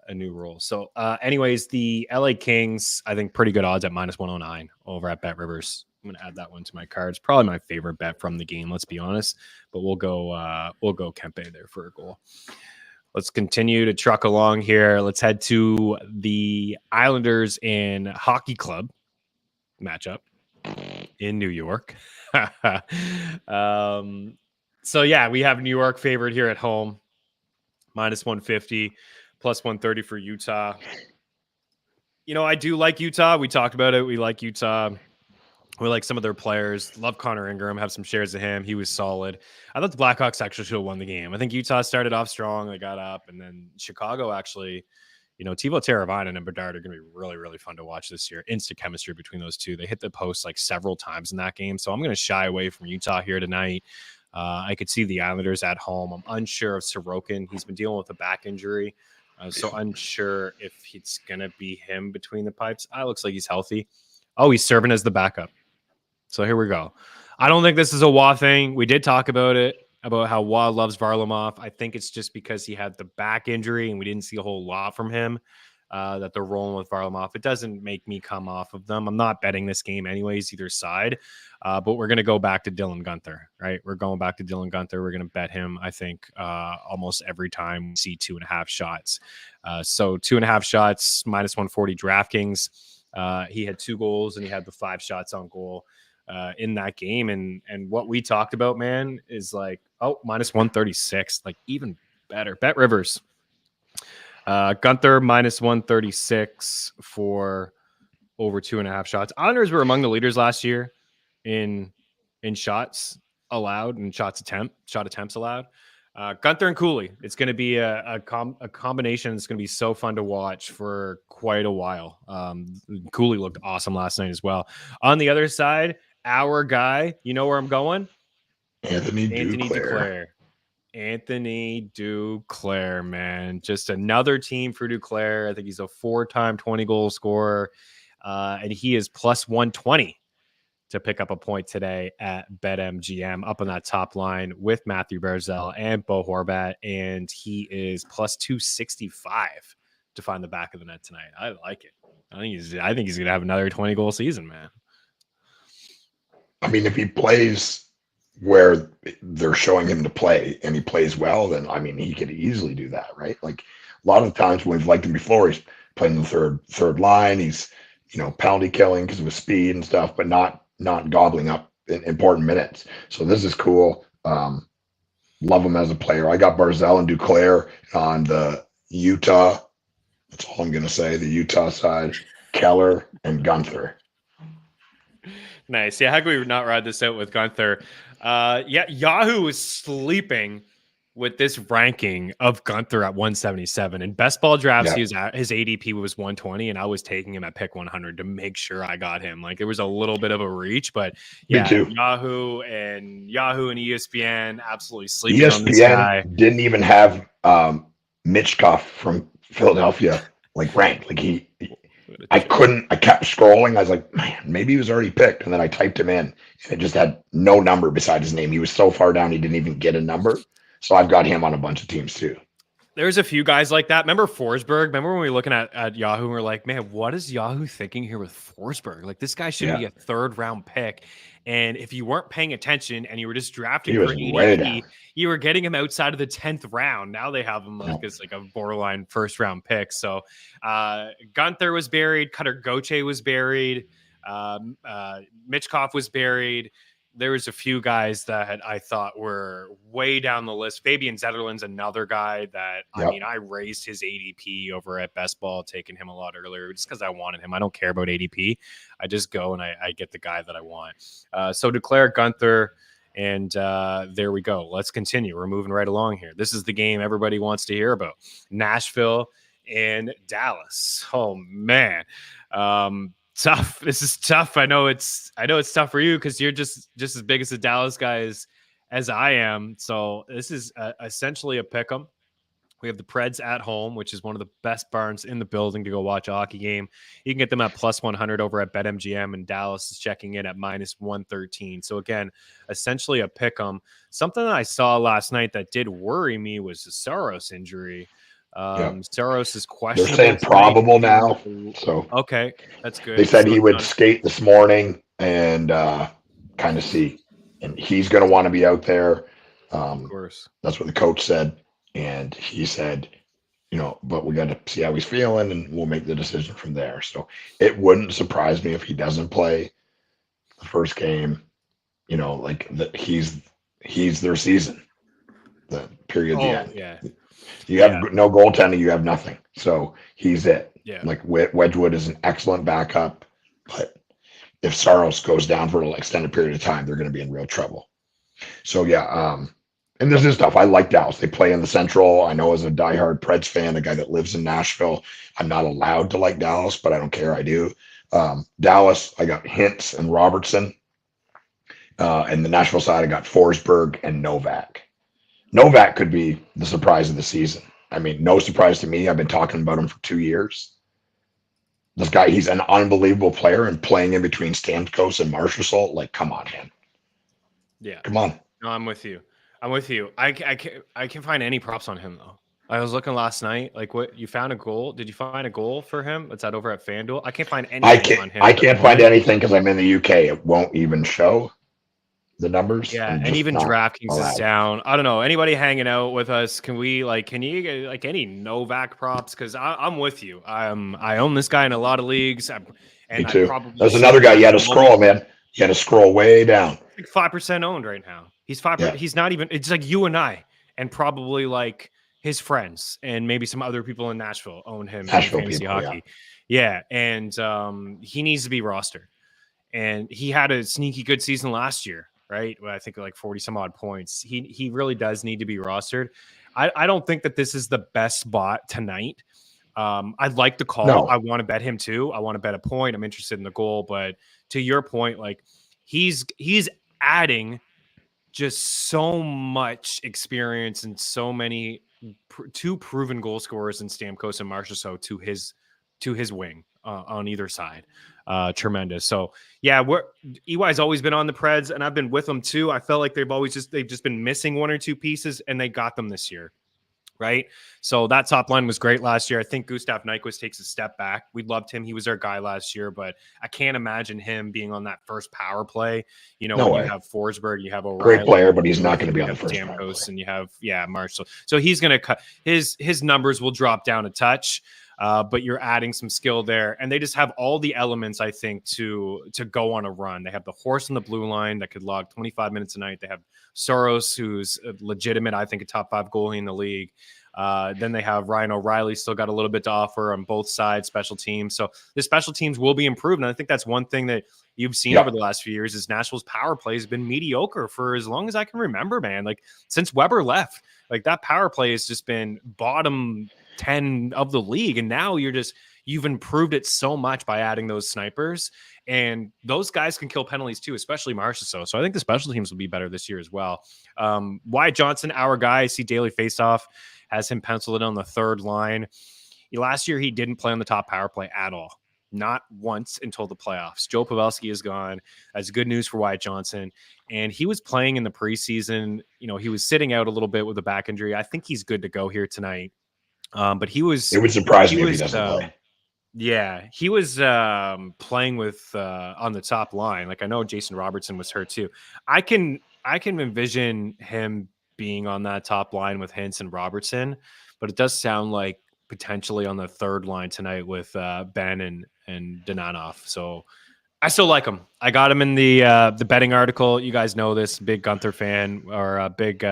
A new role. So anyways, the LA Kings, I think pretty good odds at minus 109 over at Bet Rivers. I'm going to add that one to my cards. Probably my favorite bet from the game, let's be honest, but we'll go Kempe there for a goal. Let's continue to truck along here. Let's head to the Islanders and Hockey Club matchup in New York. So yeah, we have New York favored here at home, minus 150. Plus 130 for Utah. You know, I do like Utah. We talked about it. We like Utah. We like some of their players. Love Connor Ingram. Have some shares of him. He was solid. I thought the Blackhawks actually should have won the game. I think Utah started off strong. They got up. And then Chicago actually, you know, Teuvo Teravainen and Bedard are going to be really, really fun to watch this year. Instant chemistry between those two. They hit the post like several times in that game. So I'm going to shy away from Utah here tonight. I could see the Islanders at home. I'm unsure of Sorokin. He's been dealing with a back injury. So unsure if it's going to be him between the pipes. Looks like he's healthy. Oh, he's serving as the backup. So here we go. I don't think this is a Waugh thing. We did talk about it, about how Waugh loves Varlamov. I think it's just because he had the back injury and we didn't see a whole lot from him that they're rolling with Varlamov. It doesn't make me come off of them. I'm not betting this game anyways, either side. But we're going to go back to Dylan Guenther, right? We're going back to Dylan Guenther. We're going to bet him, I think, almost every time we see 2.5 shots. So 2.5 shots, minus 140 DraftKings. He had 2 goals and he had the 5 shots on goal in that game. And what we talked about, man, is like, minus 136, like even better. Bet Rivers. Guenther minus 136 for over 2.5 shots. Islanders were among the leaders last year in shots allowed and shot attempts allowed. Gunther and Cooley. It's going to be a combination. It's going to be so fun to watch for quite a while. Cooley looked awesome last night as well. On the other side, our guy, you know where I'm going? Anthony Duclair. Anthony Duclair, man. Just another team for Duclair. I think he's a 4-time 20-goal scorer, and he is plus 120 to pick up a point today at BetMGM, up on that top line with Matthew Barzal and Bo Horvat, and he is plus 265 to find the back of the net tonight. I like it. I think he's going to have another 20-goal season, man. I mean, if he plays where they're showing him to play and he plays well, then I mean, he could easily do that, right? Like a lot of the times when we've liked him before, he's playing the third line. He's, penalty killing because of his speed and stuff, but not gobbling up important minutes. So this is cool. Love him as a player. I got Barzal and Duclair on the Utah. That's all I'm going to say. The Utah side, Keller and Gunther. Nice. Yeah, how can we not ride this out with Gunther? Yahoo is sleeping with this ranking of Gunther at 177. In best ball drafts, his ADP was 120, and I was taking him at pick 100 to make sure I got him. Like, it was a little bit of a reach, but Yahoo and ESPN absolutely sleeping on this guy. Didn't even have Mitchkov from Philadelphia ranked. I kept scrolling. I was like, man, maybe he was already picked. And then I typed him in, and it just had no number beside his name. He was so far down, he didn't even get a number. So I've got him on a bunch of teams too. There's a few guys like that. Remember Forsberg? Remember when we were looking at Yahoo and we're like, man, what is Yahoo thinking here with Forsberg? Like, this guy should be a 3rd-round pick. And if you weren't paying attention and you were just drafting for ADP, you were getting him outside of the 10th round. Now they have him as a borderline 1st-round pick. So Gunther was buried. Cutter Gauthier was buried. Mitchkov was buried. There was a few guys that I thought were way down the list. Fabian Zetterlund's another guy that, I raised his ADP over at Best Ball, taking him a lot earlier just because I wanted him. I don't care about ADP. I just go and I get the guy that I want. So Duclair, Gunther, and there we go. Let's continue. We're moving right along here. This is the game everybody wants to hear about. Nashville and Dallas. Oh, man. Tough. This is tough. I know it's tough for you because you're just as big as the Dallas guys as I am. So this is essentially a pick 'em. We have the Preds at home, which is one of the best barns in the building to go watch a hockey game. You can get them at plus 100 over at BetMGM, and Dallas is checking in at minus 113. So again, essentially a pick 'em. Something that I saw last night that did worry me was the Saros injury. Saros is questionable. They're saying probable now. So okay, that's good. They said he would skate this morning and kind of see, and he's going to want to be out there. Of course, that's what the coach said, and he said, but we got to see how he's feeling, and we'll make the decision from there. So it wouldn't surprise me if he doesn't play the first game. That he's their season. The period. The end. Yeah. You have no goaltending, you have nothing. So he's it. Yeah. Wedgwood is an excellent backup, but if Saros goes down for an extended period of time, they're going to be in real trouble. So and this is tough. I like Dallas. They play in the Central. I know as a diehard Preds fan, a guy that lives in Nashville, I'm not allowed to like Dallas, but I don't care. I do. Dallas, I got Hintz and Robertson. And the Nashville side, I got Forsberg and Novak. Novak could be the surprise of the season. I mean, no surprise to me. I've been talking about him for 2 years. This guy, he's an unbelievable player, and playing in between Stamkos and Marchessault, come on, man. Yeah. Come on. No, I'm with you. I can't find any props on him, though. I was looking last night. What, you found a goal? Did you find a goal for him? It's that over at FanDuel? I can't find anything on him. I can't find anything because I'm in the UK. It won't even show the numbers. Yeah, and even DraftKings is down. I don't know. Anybody hanging out with us? Can you get any Novak props? Because I'm with you. I own this guy in a lot of leagues. Me too. There's another guy. You had to scroll, man. You had to scroll way down. 5% owned right now. He's 5%. Yeah. He's not even. It's like you and I, and probably his friends, and maybe some other people in Nashville own him in fantasy hockey. Yeah, and he needs to be rostered. And he had a sneaky good season last year. right? Well, I think like 40 some odd points. He really does need to be rostered. I don't think that this is the best spot tonight. I'd like to call. No. I want to bet him too. I want to bet a point. I'm interested in the goal, but to your point, like he's adding just so much experience and so many two proven goal scorers in Stamkos and Marchessault to his wing on either side. Tremendous. So yeah, EY's always been on the Preds, and I've been with them too. I felt like they've just been missing one or two pieces, and they got them this year. Right. So that top line was great last year. I think Gustav Nyquist takes a step back. We loved him. He was our guy last year, but I can't imagine him being on that first power play. You know, when you have Forsberg, you have O'Reilly. Great player, but he's not going to be on the first power play. And you have, Marshall. So he's going to cut his numbers will drop down a touch. But you're adding some skill there, and they just have all the elements, I think, to go on a run. They have the horse in the blue line that could log 25 minutes a night. They have Soros, who's a legitimate, I think, a top 5 goalie in the league. Then they have Ryan O'Reilly, still got a little bit to offer on both sides, special teams. So the special teams will be improved, and I think that's one thing that you've seen over the last few years is Nashville's power play has been mediocre for as long as I can remember, man. Like since Weber left, like that power play has just been bottom 10 of the league, and now you've improved it so much by adding those snipers, and those guys can kill penalties too, especially Marchessault. So I think the special teams will be better this year as well. Wyatt Johnson, our guy, I see Daily Faceoff has him penciled in on the third line. Last year he didn't play on the top power play at all, not once until the playoffs. Joe Pavelski is gone. That's good news for Wyatt Johnson, and he was playing in the preseason. You know, he was sitting out a little bit with a back injury. I think he's good to go here tonight. But it would surprise me if he doesn't play. Yeah, he was playing with on the top line. Like I know Jason Robertson was hurt too. I can envision him being on that top line with Hintz and Robertson, but it does sound like potentially on the third line tonight with Ben and Dananov. So I still like him. I got him in the betting article. You guys know this, big Gunther fan or a big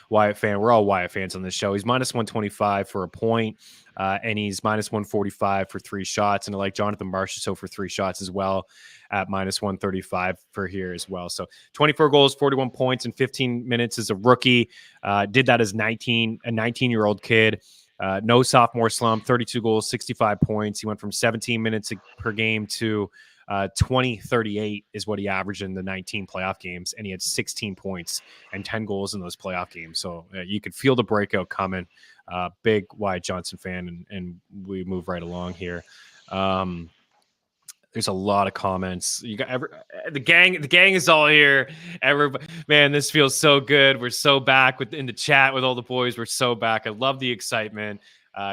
Wyatt fan. We're all Wyatt fans on this show. He's minus 125 for a point, and he's minus 145 for 3 shots. And I like Jonathan Marchessault for 3 shots as well at minus 135 for here as well. So 24 goals, 41 points in 15 minutes as a rookie. Did that as a 19-year-old kid. No sophomore slump, 32 goals, 65 points. He went from 17 minutes per game to 20-38 is what he averaged in the 19 playoff games, and he had 16 points and 10 goals in those playoff games. So you could feel the breakout coming. Big Wyatt Johnson fan, and we move right along here. There's a lot of comments. You got the gang is all here. Everybody, man, this feels so good. We're so back in the chat with all the boys. We're so back. I love the excitement.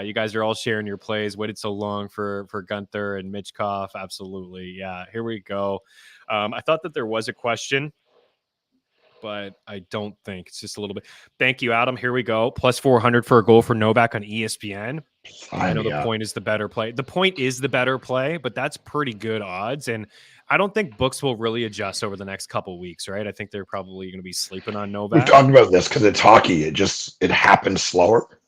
You guys are all sharing your plays. Waited so long for Gunther and Mitchkov. Absolutely. Yeah, here we go. I thought that there was a question, but I don't think. It's just a little bit. Thank you, Adam. Here we go. Plus 400 for a goal for Novak on ESPN. I know the point is the better play. The point is the better play, but that's pretty good odds. And I don't think books will really adjust over the next couple weeks, right? I think they're probably going to be sleeping on Novak. We've talked about this because it's hockey. It happens slower.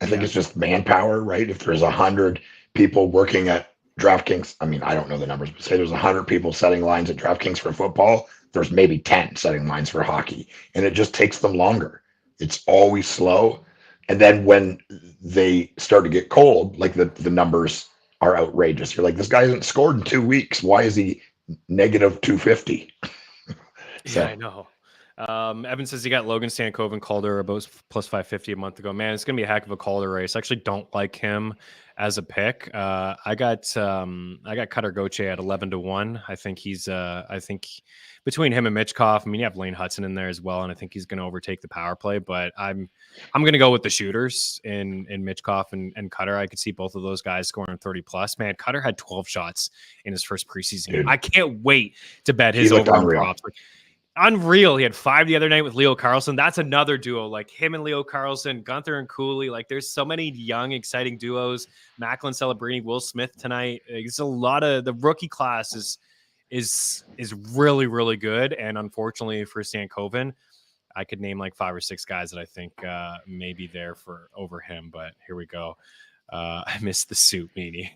I think it's just manpower, right? If there's 100 people working at DraftKings, I mean, I don't know the numbers, but say there's 100 people setting lines at DraftKings for football, there's maybe 10 setting lines for hockey, and it just takes them longer. It's always slow. And then when they start to get cold, like the numbers are outrageous. You're like, this guy hasn't scored in 2 weeks. Why is he negative 250? Yeah, I know. Evan says he got Logan Stankoven Calder about plus 550 a month ago. Man, it's gonna be a heck of a Calder race. I actually don't like him as a pick. I got Cutter Gauthier at 11-1. I think he's I think between him and Mitchkov, I mean, you have Lane Hudson in there as well, and I think he's going to overtake the power play. But I'm going to go with the shooters in Mitchkov and Cutter. I could see both of those guys scoring 30 plus. Man, Cutter had 12 shots in his first preseason game. I can't wait to bet his over on props. Unreal. He had 5 the other night with Leo Carlsson. That's another duo, like him and Leo Carlsson, Gunther and Cooley. Like there's so many young, exciting duos. Macklin Celebrini, Will Smith tonight. It's a lot of the rookie class is really, really good. And unfortunately for Stankoven, I could name like 5 or 6 guys that I think may be there for over him. But here we go. I missed the suit, Meaney.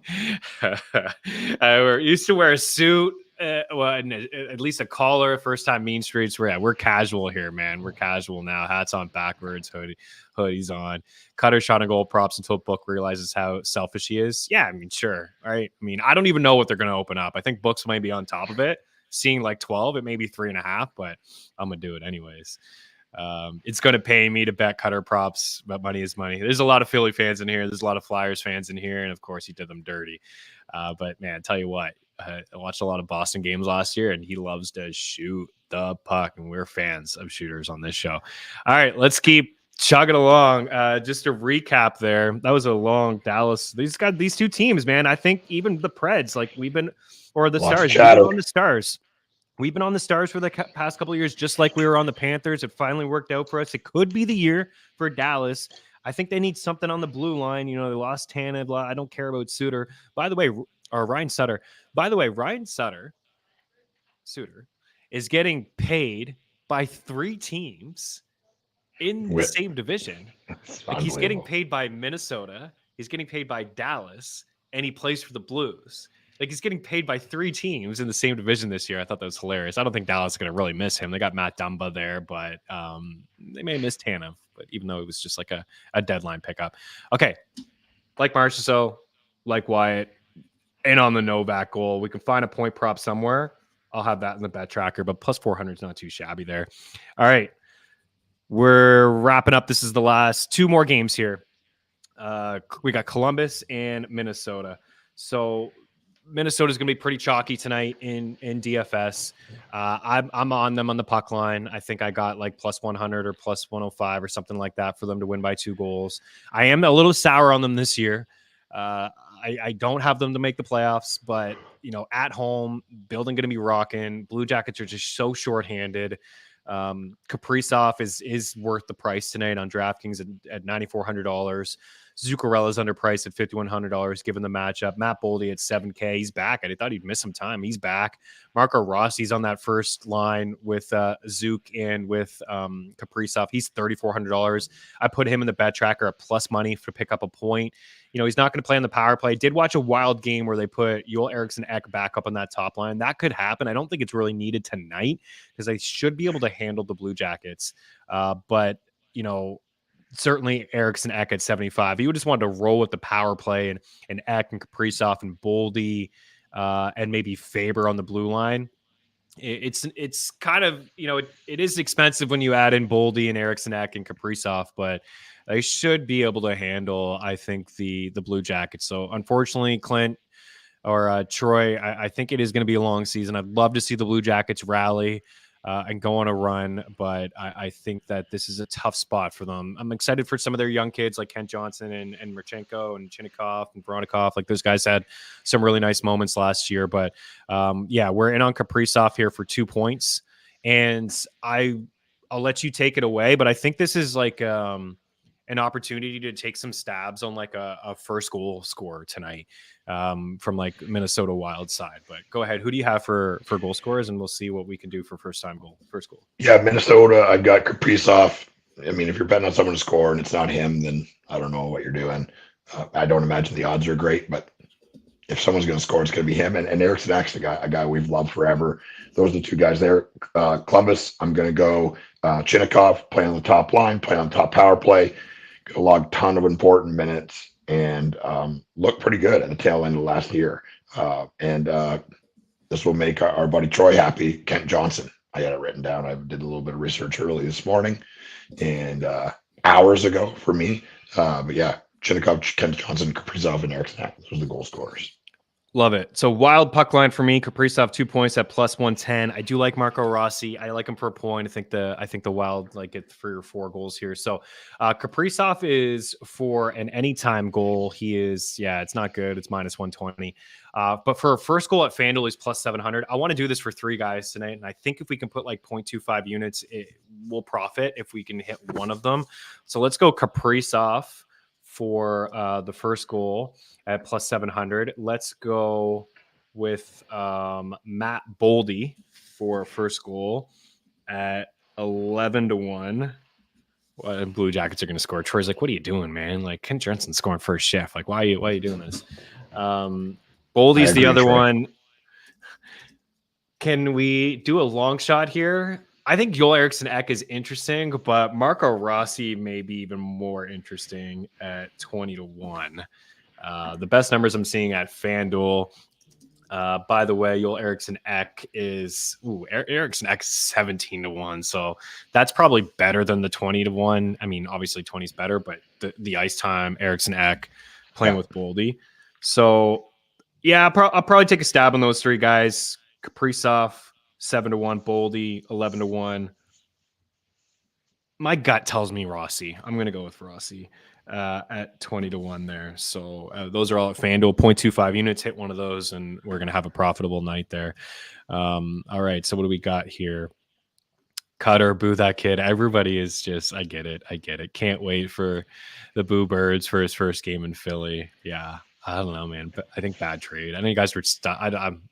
I used to wear a suit At least a caller, first time Mean Streets. We're casual here, man. We're casual now. Hats on backwards, hoodies on. Cutter shot and goal props until Book realizes how selfish he is. Yeah, I mean, sure. Right. I mean, I don't even know what they're going to open up. I think Books might be on top of it, seeing like 12. It may be 3.5, but I'm going to do it anyways. It's going to pay me to bet Cutter props, but money is money. There's a lot of Philly fans in here. There's a lot of Flyers fans in here. And of course, he did them dirty. But man, tell you what, I watched a lot of Boston games last year, and he loves to shoot the puck, and we're fans of shooters on this show. All right, let's keep chugging along. Just to recap there, that was a long Dallas. These two teams, man. I think even the Preds, like the Stars, we've been on the Stars for the past couple of years, just like we were on the Panthers. It finally worked out for us. It could be the year for Dallas. I think they need something on the blue line. You know, they lost Tanev. I don't care about Suter. By the way, or Ryan Sutter. By the way, Ryan Sutter is getting paid by 3 teams in the same division. Like, he's getting paid by Minnesota. He's getting paid by Dallas, and he plays for the Blues. Like, he's getting paid by 3 teams in the same division this year. I thought that was hilarious. I don't think Dallas is going to really miss him. They got Matt Dumba there, but they may miss Tanev. But even though it was just like a deadline pickup. Okay. Like Marchessault, like Wyatt, and on the Novak goal. We can find a point prop somewhere. I'll have that in the bet tracker, but plus 400 is not too shabby there. All right. We're wrapping up. This is the last 2 more games here. We got Columbus and Minnesota. So Minnesota's going to be pretty chalky tonight in DFS. I'm on them on the puck line. I think I got like plus 100 or plus 105 or something like that for them to win by 2 goals. I am a little sour on them this year. I don't have them to make the playoffs, but at home, building going to be rocking. Blue Jackets are just so shorthanded. Kaprizov is worth the price tonight on DraftKings at $9,400. Zuccarello's underpriced at $5,100 given the matchup. Matt Boldy at $7K. He's back. I thought he'd miss some time. He's back. Marco Rossi's on that first line with Zook and with Kaprizov. He's $3,400. I put him in the bet tracker at plus money to pick up a point. He's not going to play on the power play. Did watch a wild game where they put Joel Eriksson Ek back up on that top line. That could happen. I don't think it's really needed tonight because they should be able to handle the Blue Jackets. But certainly Eriksson Ek at 75. You just wanted to roll with the power play and Ek and Kaprizov and Boldy and maybe Faber on the blue line. It's kind of, it is expensive when you add in Boldy and Eriksson Ek and Kaprizov, but they should be able to handle, I think, the Blue Jackets. So unfortunately, Clint or Troy, I think it is going to be a long season. I'd love to see the Blue Jackets rally and go on a run, but I think that this is a tough spot for them. I'm excited for some of their young kids like Kent Johnson and Marchenko and Chinnikov and Voronikov. Like, those guys had some really nice moments last year, but we're in on Kaprizov here for 2 points, and I'll let you take it away, but I think this is like an opportunity to take some stabs on like a first goal scorer tonight from like Minnesota Wild side. But go ahead. Who do you have for goal scorers? And we'll see what we can do for first goal. Yeah, Minnesota, I've got Kaprizov. I mean, if you're betting on someone to score and it's not him, then I don't know what you're doing. I don't imagine the odds are great, but if someone's going to score, it's going to be him. And Eriksson Ek's a guy we've loved forever. Those are the 2 guys there. Columbus, I'm going to go Chinnikov, play on the top line, play on the top power play. A log ton of important minutes and look pretty good at the tail end of last year. And this will make our buddy Troy happy. Kent Johnson. I got it written down. I did a little bit of research early this morning and hours ago for me. But yeah, Chinnikov, Kent Johnson, Kaprizov, and Eriksson. Those are the goal scorers. Love it. So wild puck line for me. Kaprizov 2 points at plus 110. I do like Marco Rossi. I like him for a point. I think the Wild like get 3 or 4 goals here. So Kaprizov is for an anytime goal. He is, it's not good. It's minus 120. But for a first goal at FanDuel, he's plus 700. I want to do this for 3 guys tonight. And I think if we can put like 0.25 units, it will profit if we can hit one of them. So let's go Kaprizov for the first goal at plus 700. Let's go with Matt Boldy for first goal at 11-1. Well, Blue Jackets are going to score. Troy's like, what are you doing, man? Like, Kent Johnson's scoring first shift. Like, why are you doing this? Boldy's the other one. Can we do a long shot here? I think Joel Eriksson Ek is interesting, but Marco Rossi may be even more interesting at 20-1. The best numbers I'm seeing at FanDuel. By the way, Joel Eriksson Ek is Eriksson Ek 17-1. So that's probably better than the 20-1. I mean, obviously 20 is better, but the ice time, Eriksson Ek playing with Boldy. So yeah, I'll probably take a stab on those three guys. Kaprizov 7-1, Boldy 11-1. My gut tells me Rossi. I'm going to go with Rossi at 20-1 there. So those are all at FanDuel. 0.25 units. Hit one of those, and we're going to have a profitable night there. All right. So what do we got here? Cutter, boo that kid. Everybody is just, I get it. Can't wait for the Boo Birds for his first game in Philly. Yeah. I don't know, man. But I think bad trade. I know you guys were I'm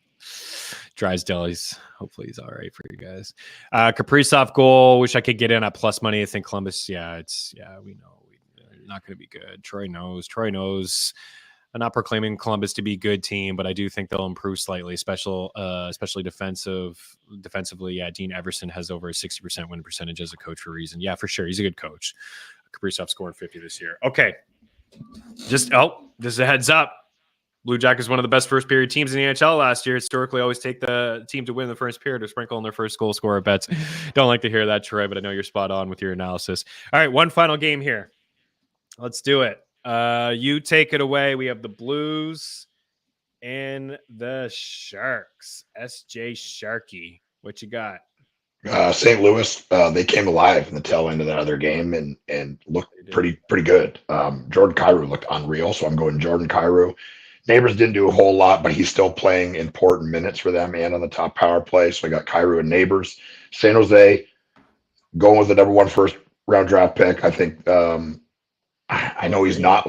Drysdale, hopefully he's all right for you guys. Kaprizov goal. Wish I could get in at plus money. I think Columbus. We know we're not going to be good. Troy knows. I'm not proclaiming Columbus to be a good team, but I do think they'll improve slightly, especially defensively. Yeah, Dean Everson has over a 60% win percentage as a coach for a reason. Yeah, for sure. He's a good coach. Kaprizov scored 50 this year. Okay. Just a heads up. Blue Jackets, one of the best first period teams in the NHL last year. Historically, always take the team to win the first period or sprinkle in their first goal scorer bets. Don't like to hear that, Troy, but I know you're spot on with your analysis. All right, one final game here. Let's do it. You take it away. We have the Blues and the Sharks. SJ Sharky. What you got? St. Louis, they came alive in the tail end of that other game and looked pretty good. Jordan Kyrou looked unreal, so I'm going Jordan Kyrou. Neighbors didn't do a whole lot, but he's still playing important minutes for them and on the top power play. So I got Kyrou and Neighbors. San Jose, going with the number 1 first round draft pick. I think I know he's not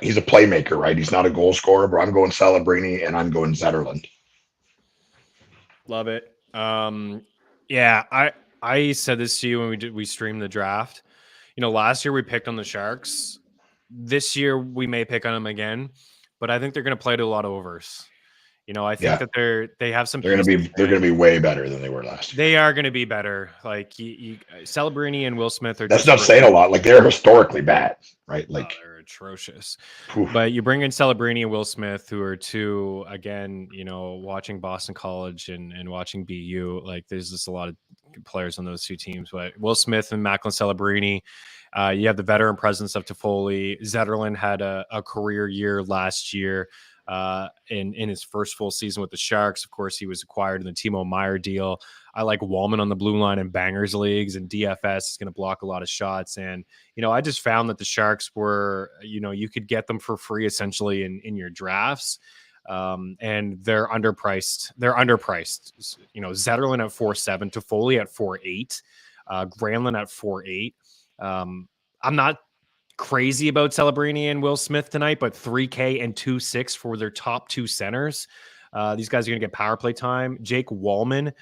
he's a playmaker, right? He's not a goal scorer, but I'm going Celebrini and I'm going Zetterlund. Love it. Yeah, I said this to you when we streamed the draft. Last year we picked on the Sharks. This year we may pick on them again. But I think they're going to play to a lot of overs. I think that they have some. They're going to be way better than they were last year. They are going to be better. Like Celebrini and Will Smith are. That's not saying a lot. Like they're historically bad, right? Like they're atrocious. Oof. But you bring in Celebrini and Will Smith, who are two again. Watching Boston College and watching BU. Like there's just a lot of players on those two teams. But Will Smith and Macklin Celebrini. You have the veteran presence of Toffoli. Zetterlund had a career year last year in his first full season with the Sharks. Of course, he was acquired in the Timo Meier deal. I like Wallman on the blue line in bangers leagues, and DFS is going to block a lot of shots. And, I just found that the Sharks were, you could get them for free essentially in your drafts. And they're underpriced. Zetterlund at 4.7, Toffoli at 4.8, Granlund at 4.8. I'm not crazy about Celebrini and Will Smith tonight, but 3K and 2.6 for their top two centers. These guys are going to get power play time. Jake Wallman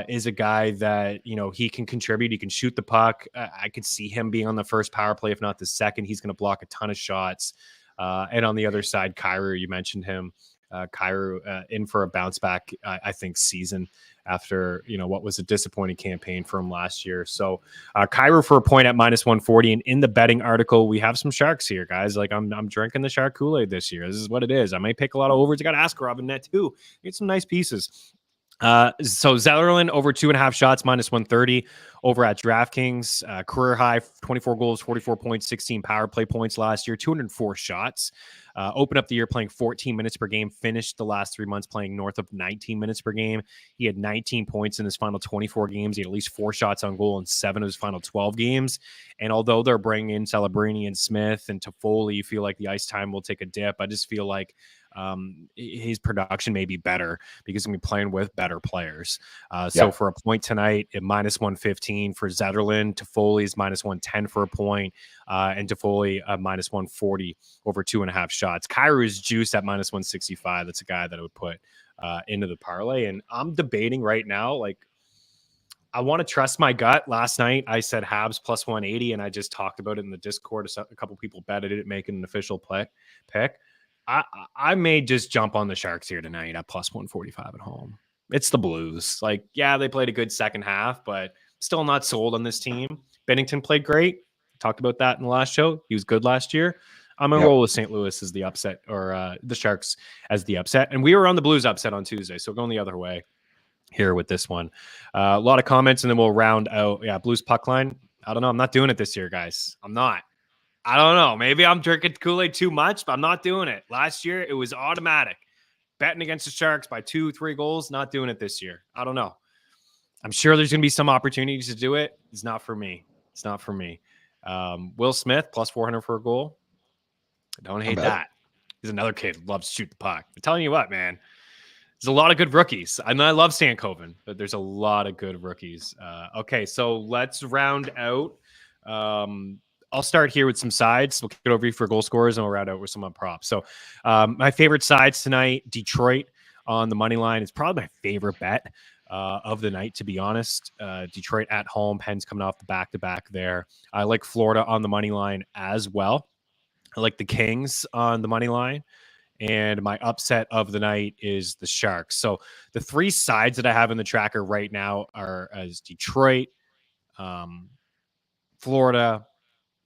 is a guy that, he can contribute. He can shoot the puck. I could see him being on the first power play, if not the second. He's going to block a ton of shots. And on the other side, Kyrou, you mentioned him. Kyrou in for a bounce back, I think, season after, what was a disappointing campaign for him last year. So Kyrou for a point at -140. And in the betting article, we have some Sharks here, guys. Like I'm drinking the Shark Kool-Aid this year. This is what it is. I may pick a lot of overs. I got Askarov in net too. Get some nice pieces. So Zetterlund over 2.5 shots, -130 over at DraftKings. Career high, 24 goals, 44 points, 16 power play points last year, 204 shots. Opened up the year playing 14 minutes per game, finished the last 3 months playing north of 19 minutes per game. He had 19 points in his final 24 games. He had at least 4 shots on goal in 7 of his final 12 games. And although they're bringing in Celebrini and Smith and Toffoli, you feel like the ice time will take a dip. I just feel like his production may be better because he's going to be playing with better players. So for a point tonight, at -115 for Zetterlund, Toffoli is -110 for a point, and Toffoli -140 over 2.5 shots. Kyrou is juiced at -165. That's a guy that I would put into the parlay. And I'm debating right now, like, I want to trust my gut. Last night, I said Habs +180, and I just talked about it in the Discord. A couple people bet I didn't make an official pick. I may just jump on the Sharks here tonight at +145 at home. It's the Blues. Like, yeah, they played a good second half, but still not sold on this team. Bennington played great. Talked about that in the last show. He was good last year. I'm going to roll with St. Louis as the upset, or the Sharks as the upset. And we were on the Blues upset on Tuesday, so going the other way here with this one. A lot of comments, and then we'll round out. Yeah, Blues puck line. I don't know. I'm not doing it this year, guys. I'm not. I don't know. Maybe I'm drinking Kool-Aid too much, but I'm not doing it. Last year, it was automatic. Betting against the Sharks by 2-3 goals, not doing it this year. I don't know. I'm sure there's going to be some opportunities to do it. It's not for me. It's not for me. Will Smith, plus 400 for a goal. I don't hate that. He's another kid who loves to shoot the puck. I'm telling you what, man. There's a lot of good rookies. I mean, I love Stankoven, but there's a lot of good rookies. Okay, so let's round out. I'll start here with some sides. We'll kick it over for goal scorers, and we'll round out with some on props. So my favorite sides tonight, Detroit on the money line. It's probably my favorite bet of the night, to be honest. Detroit at home, Pens coming off the back-to-back there. I like Florida on the money line as well. I like the Kings on the money line. And my upset of the night is the Sharks. So the three sides that I have in the tracker right now are as Detroit, Florida,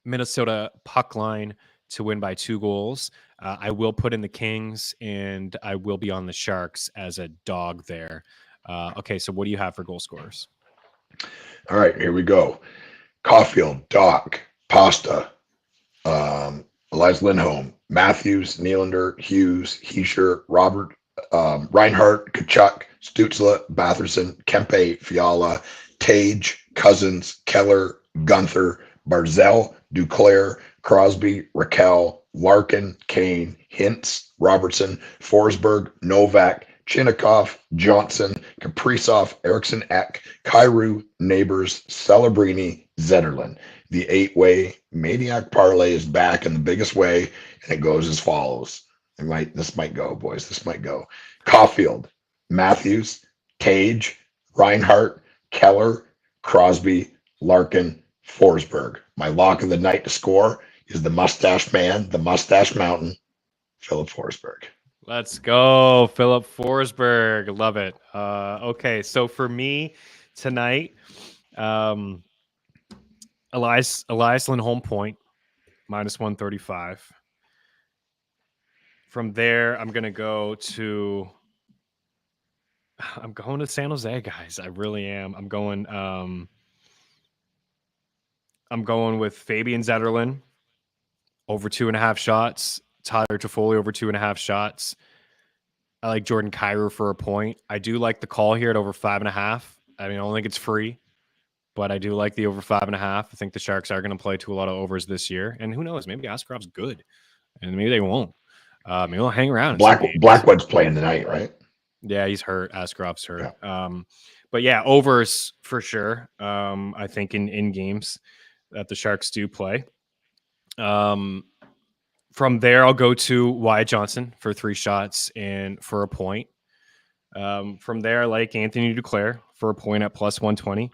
Minnesota puck line to win by 2 goals. I will put in the Kings, and I will be on the Sharks as a dog there. Okay, so what do you have for goal scorers? All right, here we go. Caulfield, Doc, Pasta, Elias Lindholm, Matthews, Nylander, Hughes, Heischer, Robert, Reinhart, Kachuk, Stützle, Batherson, Kempe, Fiala, Tage, Cousins, Keller, Gunther, Barzell, Duclair, Crosby, Raquel, Larkin, Kane, Hintz, Robertson, Forsberg, Novak, Chinnikov, Johnson, Kaprizov, Eriksson Ek, Kyrou, Neighbors, Celebrini, Zetterlund. The 8-way Maniac Parlay is back in the biggest way, and it goes as follows. This might go, boys. This might go. Caulfield, Matthews, Tage, Reinhart, Keller, Crosby, Larkin, Forsberg. My lock of the night to score is the mustache man, the mustache mountain, Philip Forsberg. Let's go, Philip Forsberg. Love it. Okay, so for me tonight, Elias Lindholm point, minus 135. From there, I'm going to San Jose, guys. I really am. I'm going with Fabian Zetterlund over 2.5 shots. Tyler Toffoli over 2.5 shots. I like Jordan Kyrou for a point. I do like the call here at over 5.5. I mean, I don't think it's free, but I do like the over 5.5. I think the Sharks are going to play to a lot of overs this year. And who knows? Maybe Askarov's good, and maybe they won't. Maybe they'll hang around. Blackwood's playing tonight, right? Yeah, he's hurt. Askarov's hurt. Yeah. But yeah, overs for sure. I think in games that the Sharks do play. From there, I'll go to Wyatt Johnson for 3 shots and for a point. From there, I like Anthony Duclair for a point at plus 120.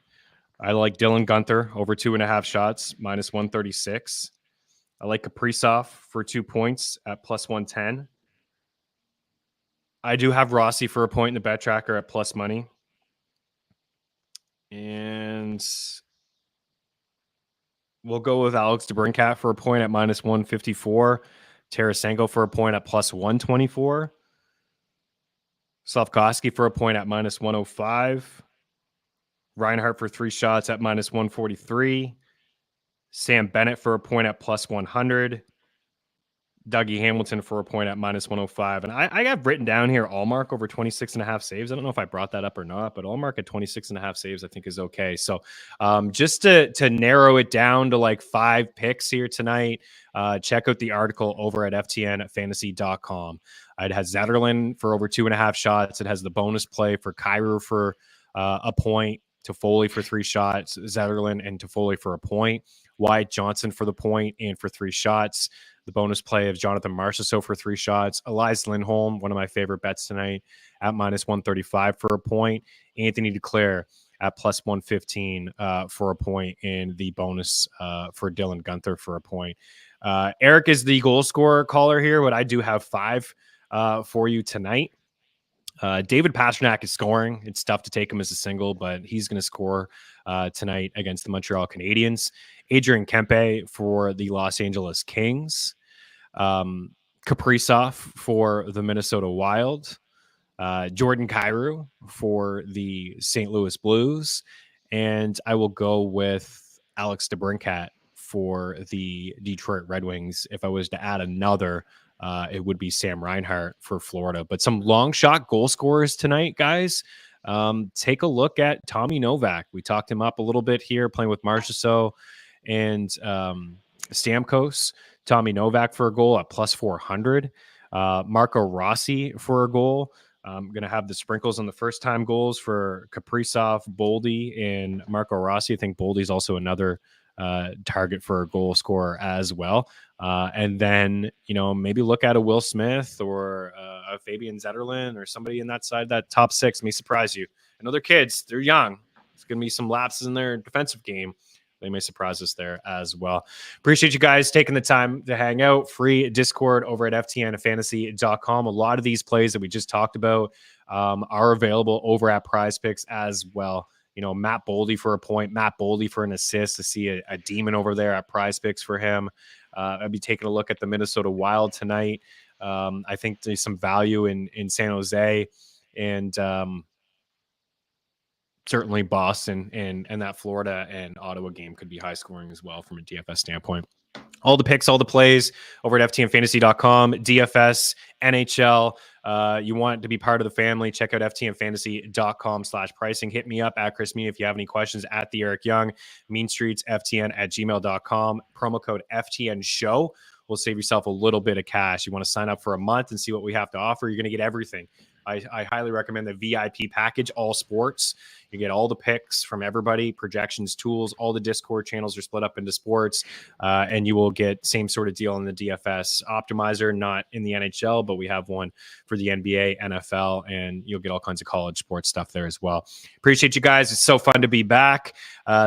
I like Dylan Gunther over 2.5 shots, minus 136. I like Kaprizov for 2 points at plus 110. I do have Rossi for a point in the bet tracker at plus money. And we'll go with Alex DeBrincat for a point at minus 154. Tarasenko for a point at plus 124. Slavkovsky for a point at minus 105. Reinhart for 3 shots at minus 143. Sam Bennett for a point at plus 100. Dougie Hamilton for a point at minus 105. And I got written down here Allmark over 26.5 saves. I don't know if I brought that up or not, but Allmark at 26.5 saves I think is okay. So just to narrow it down to like 5 picks here tonight, check out the article over at ftnfantasy.com. It has Zetterlund for over 2.5 shots. It has the bonus play for Kyrou for a point, Toffoli for 3 shots, Zetterlund and Toffoli for a point, Wyatt Johnson for the point and for 3 shots. The bonus play of Jonathan Marchessault for 3 shots. Elias Lindholm, one of my favorite bets tonight, at minus 135 for a point. Anthony Duclair at plus 115 for a point. And the bonus for Dylan Gunther for a point. Eric is the goal scorer caller here, but I do have 5 for you tonight. David Pastrnak is scoring. It's tough to take him as a single, but he's going to score tonight against the Montreal Canadiens. Adrian Kempe for the Los Angeles Kings. Kaprizov for the Minnesota Wild. Jordan Kyrou for the St. Louis Blues. And I will go with Alex DeBrincat for the Detroit Red Wings. If I was to add another, it would be Sam Reinhart for Florida. But some long shot goal scorers tonight, guys. Take a look at Tommy Novak. We talked him up a little bit here, playing with Marchessault and Stamkos. Tommy Novak for a goal at plus 400. Marco Rossi for a goal. I'm going to have the sprinkles on the first-time goals for Kaprizov, Boldy, and Marco Rossi. I think Boldy's also another target for a goal scorer as well. And then, maybe look at a Will Smith or a Fabian Zetterlund or somebody in that side. That top six may surprise you. I know they're kids. They're young. There's going to be some lapses in their defensive game. They may surprise us there as well. Appreciate you guys taking the time to hang out. Free Discord over at ftnfantasy.com. A lot of these plays that we just talked about are available over at Prize Picks as well. Matt Boldy for a point, Matt Boldy for an assist. To see a demon over there at Prize Picks for him. I'll be taking a look at the Minnesota Wild tonight. I think there's some value in San Jose and certainly Boston and that Florida and Ottawa game could be high scoring as well from a DFS standpoint. All the picks, all the plays over at ftnfantasy.com, DFS, NHL. You want to be part of the family, check out ftnfantasy.com/pricing. Hit me up at Chris Meaney if you have any questions at the Eric Young, Mean Streets, ftn@gmail.com. Promo code FTN show will save yourself a little bit of cash. You want to sign up for a month and see what we have to offer. You're going to get everything. I highly recommend the VIP package, all sports. You get all the picks from everybody, projections, tools, all the Discord channels are split up into sports, and you will get same sort of deal in the DFS optimizer, not in the NHL, but we have one for the NBA, NFL, and you'll get all kinds of college sports stuff there as well. Appreciate you guys. It's so fun to be back.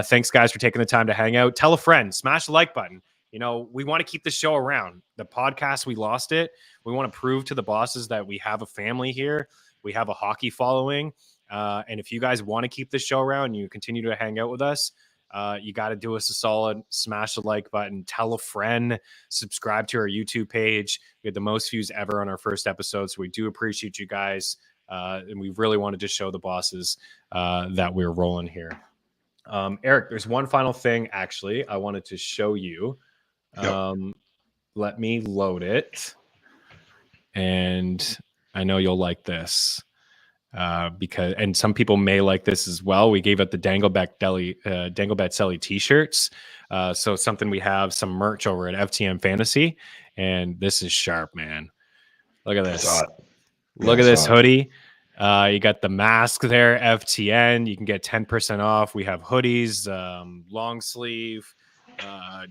Thanks, guys, for taking the time to hang out. Tell a friend, smash the like button. We want to keep the show around. The podcast, we lost it. We want to prove to the bosses that we have a family here. We have a hockey following. And if you guys want to keep the show around and you continue to hang out with us, you got to do us a solid, smash the like button, tell a friend, subscribe to our YouTube page. We had the most views ever on our first episode. So we do appreciate you guys. And we really wanted to show the bosses that we're rolling here. Eric, there's one final thing, actually, I wanted to show you. Yep. Let me load it. And I know you'll like this and some people may like this as well. We gave out the Dangle Bet Celly t-shirts. So something we have some merch over at FTN Fantasy. And this is sharp, man. Look at this. Look at this hoodie. You got the mask there, FTN. You can get 10% off. We have hoodies, long sleeve,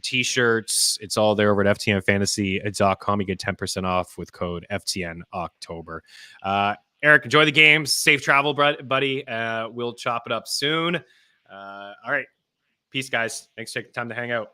t-shirts. It's all there over at ftnfantasy.com. You get 10% off with code FTN October. Eric, enjoy the games. Safe travel, buddy. We'll chop it up soon. All right. Peace, guys. Thanks for taking the time to hang out.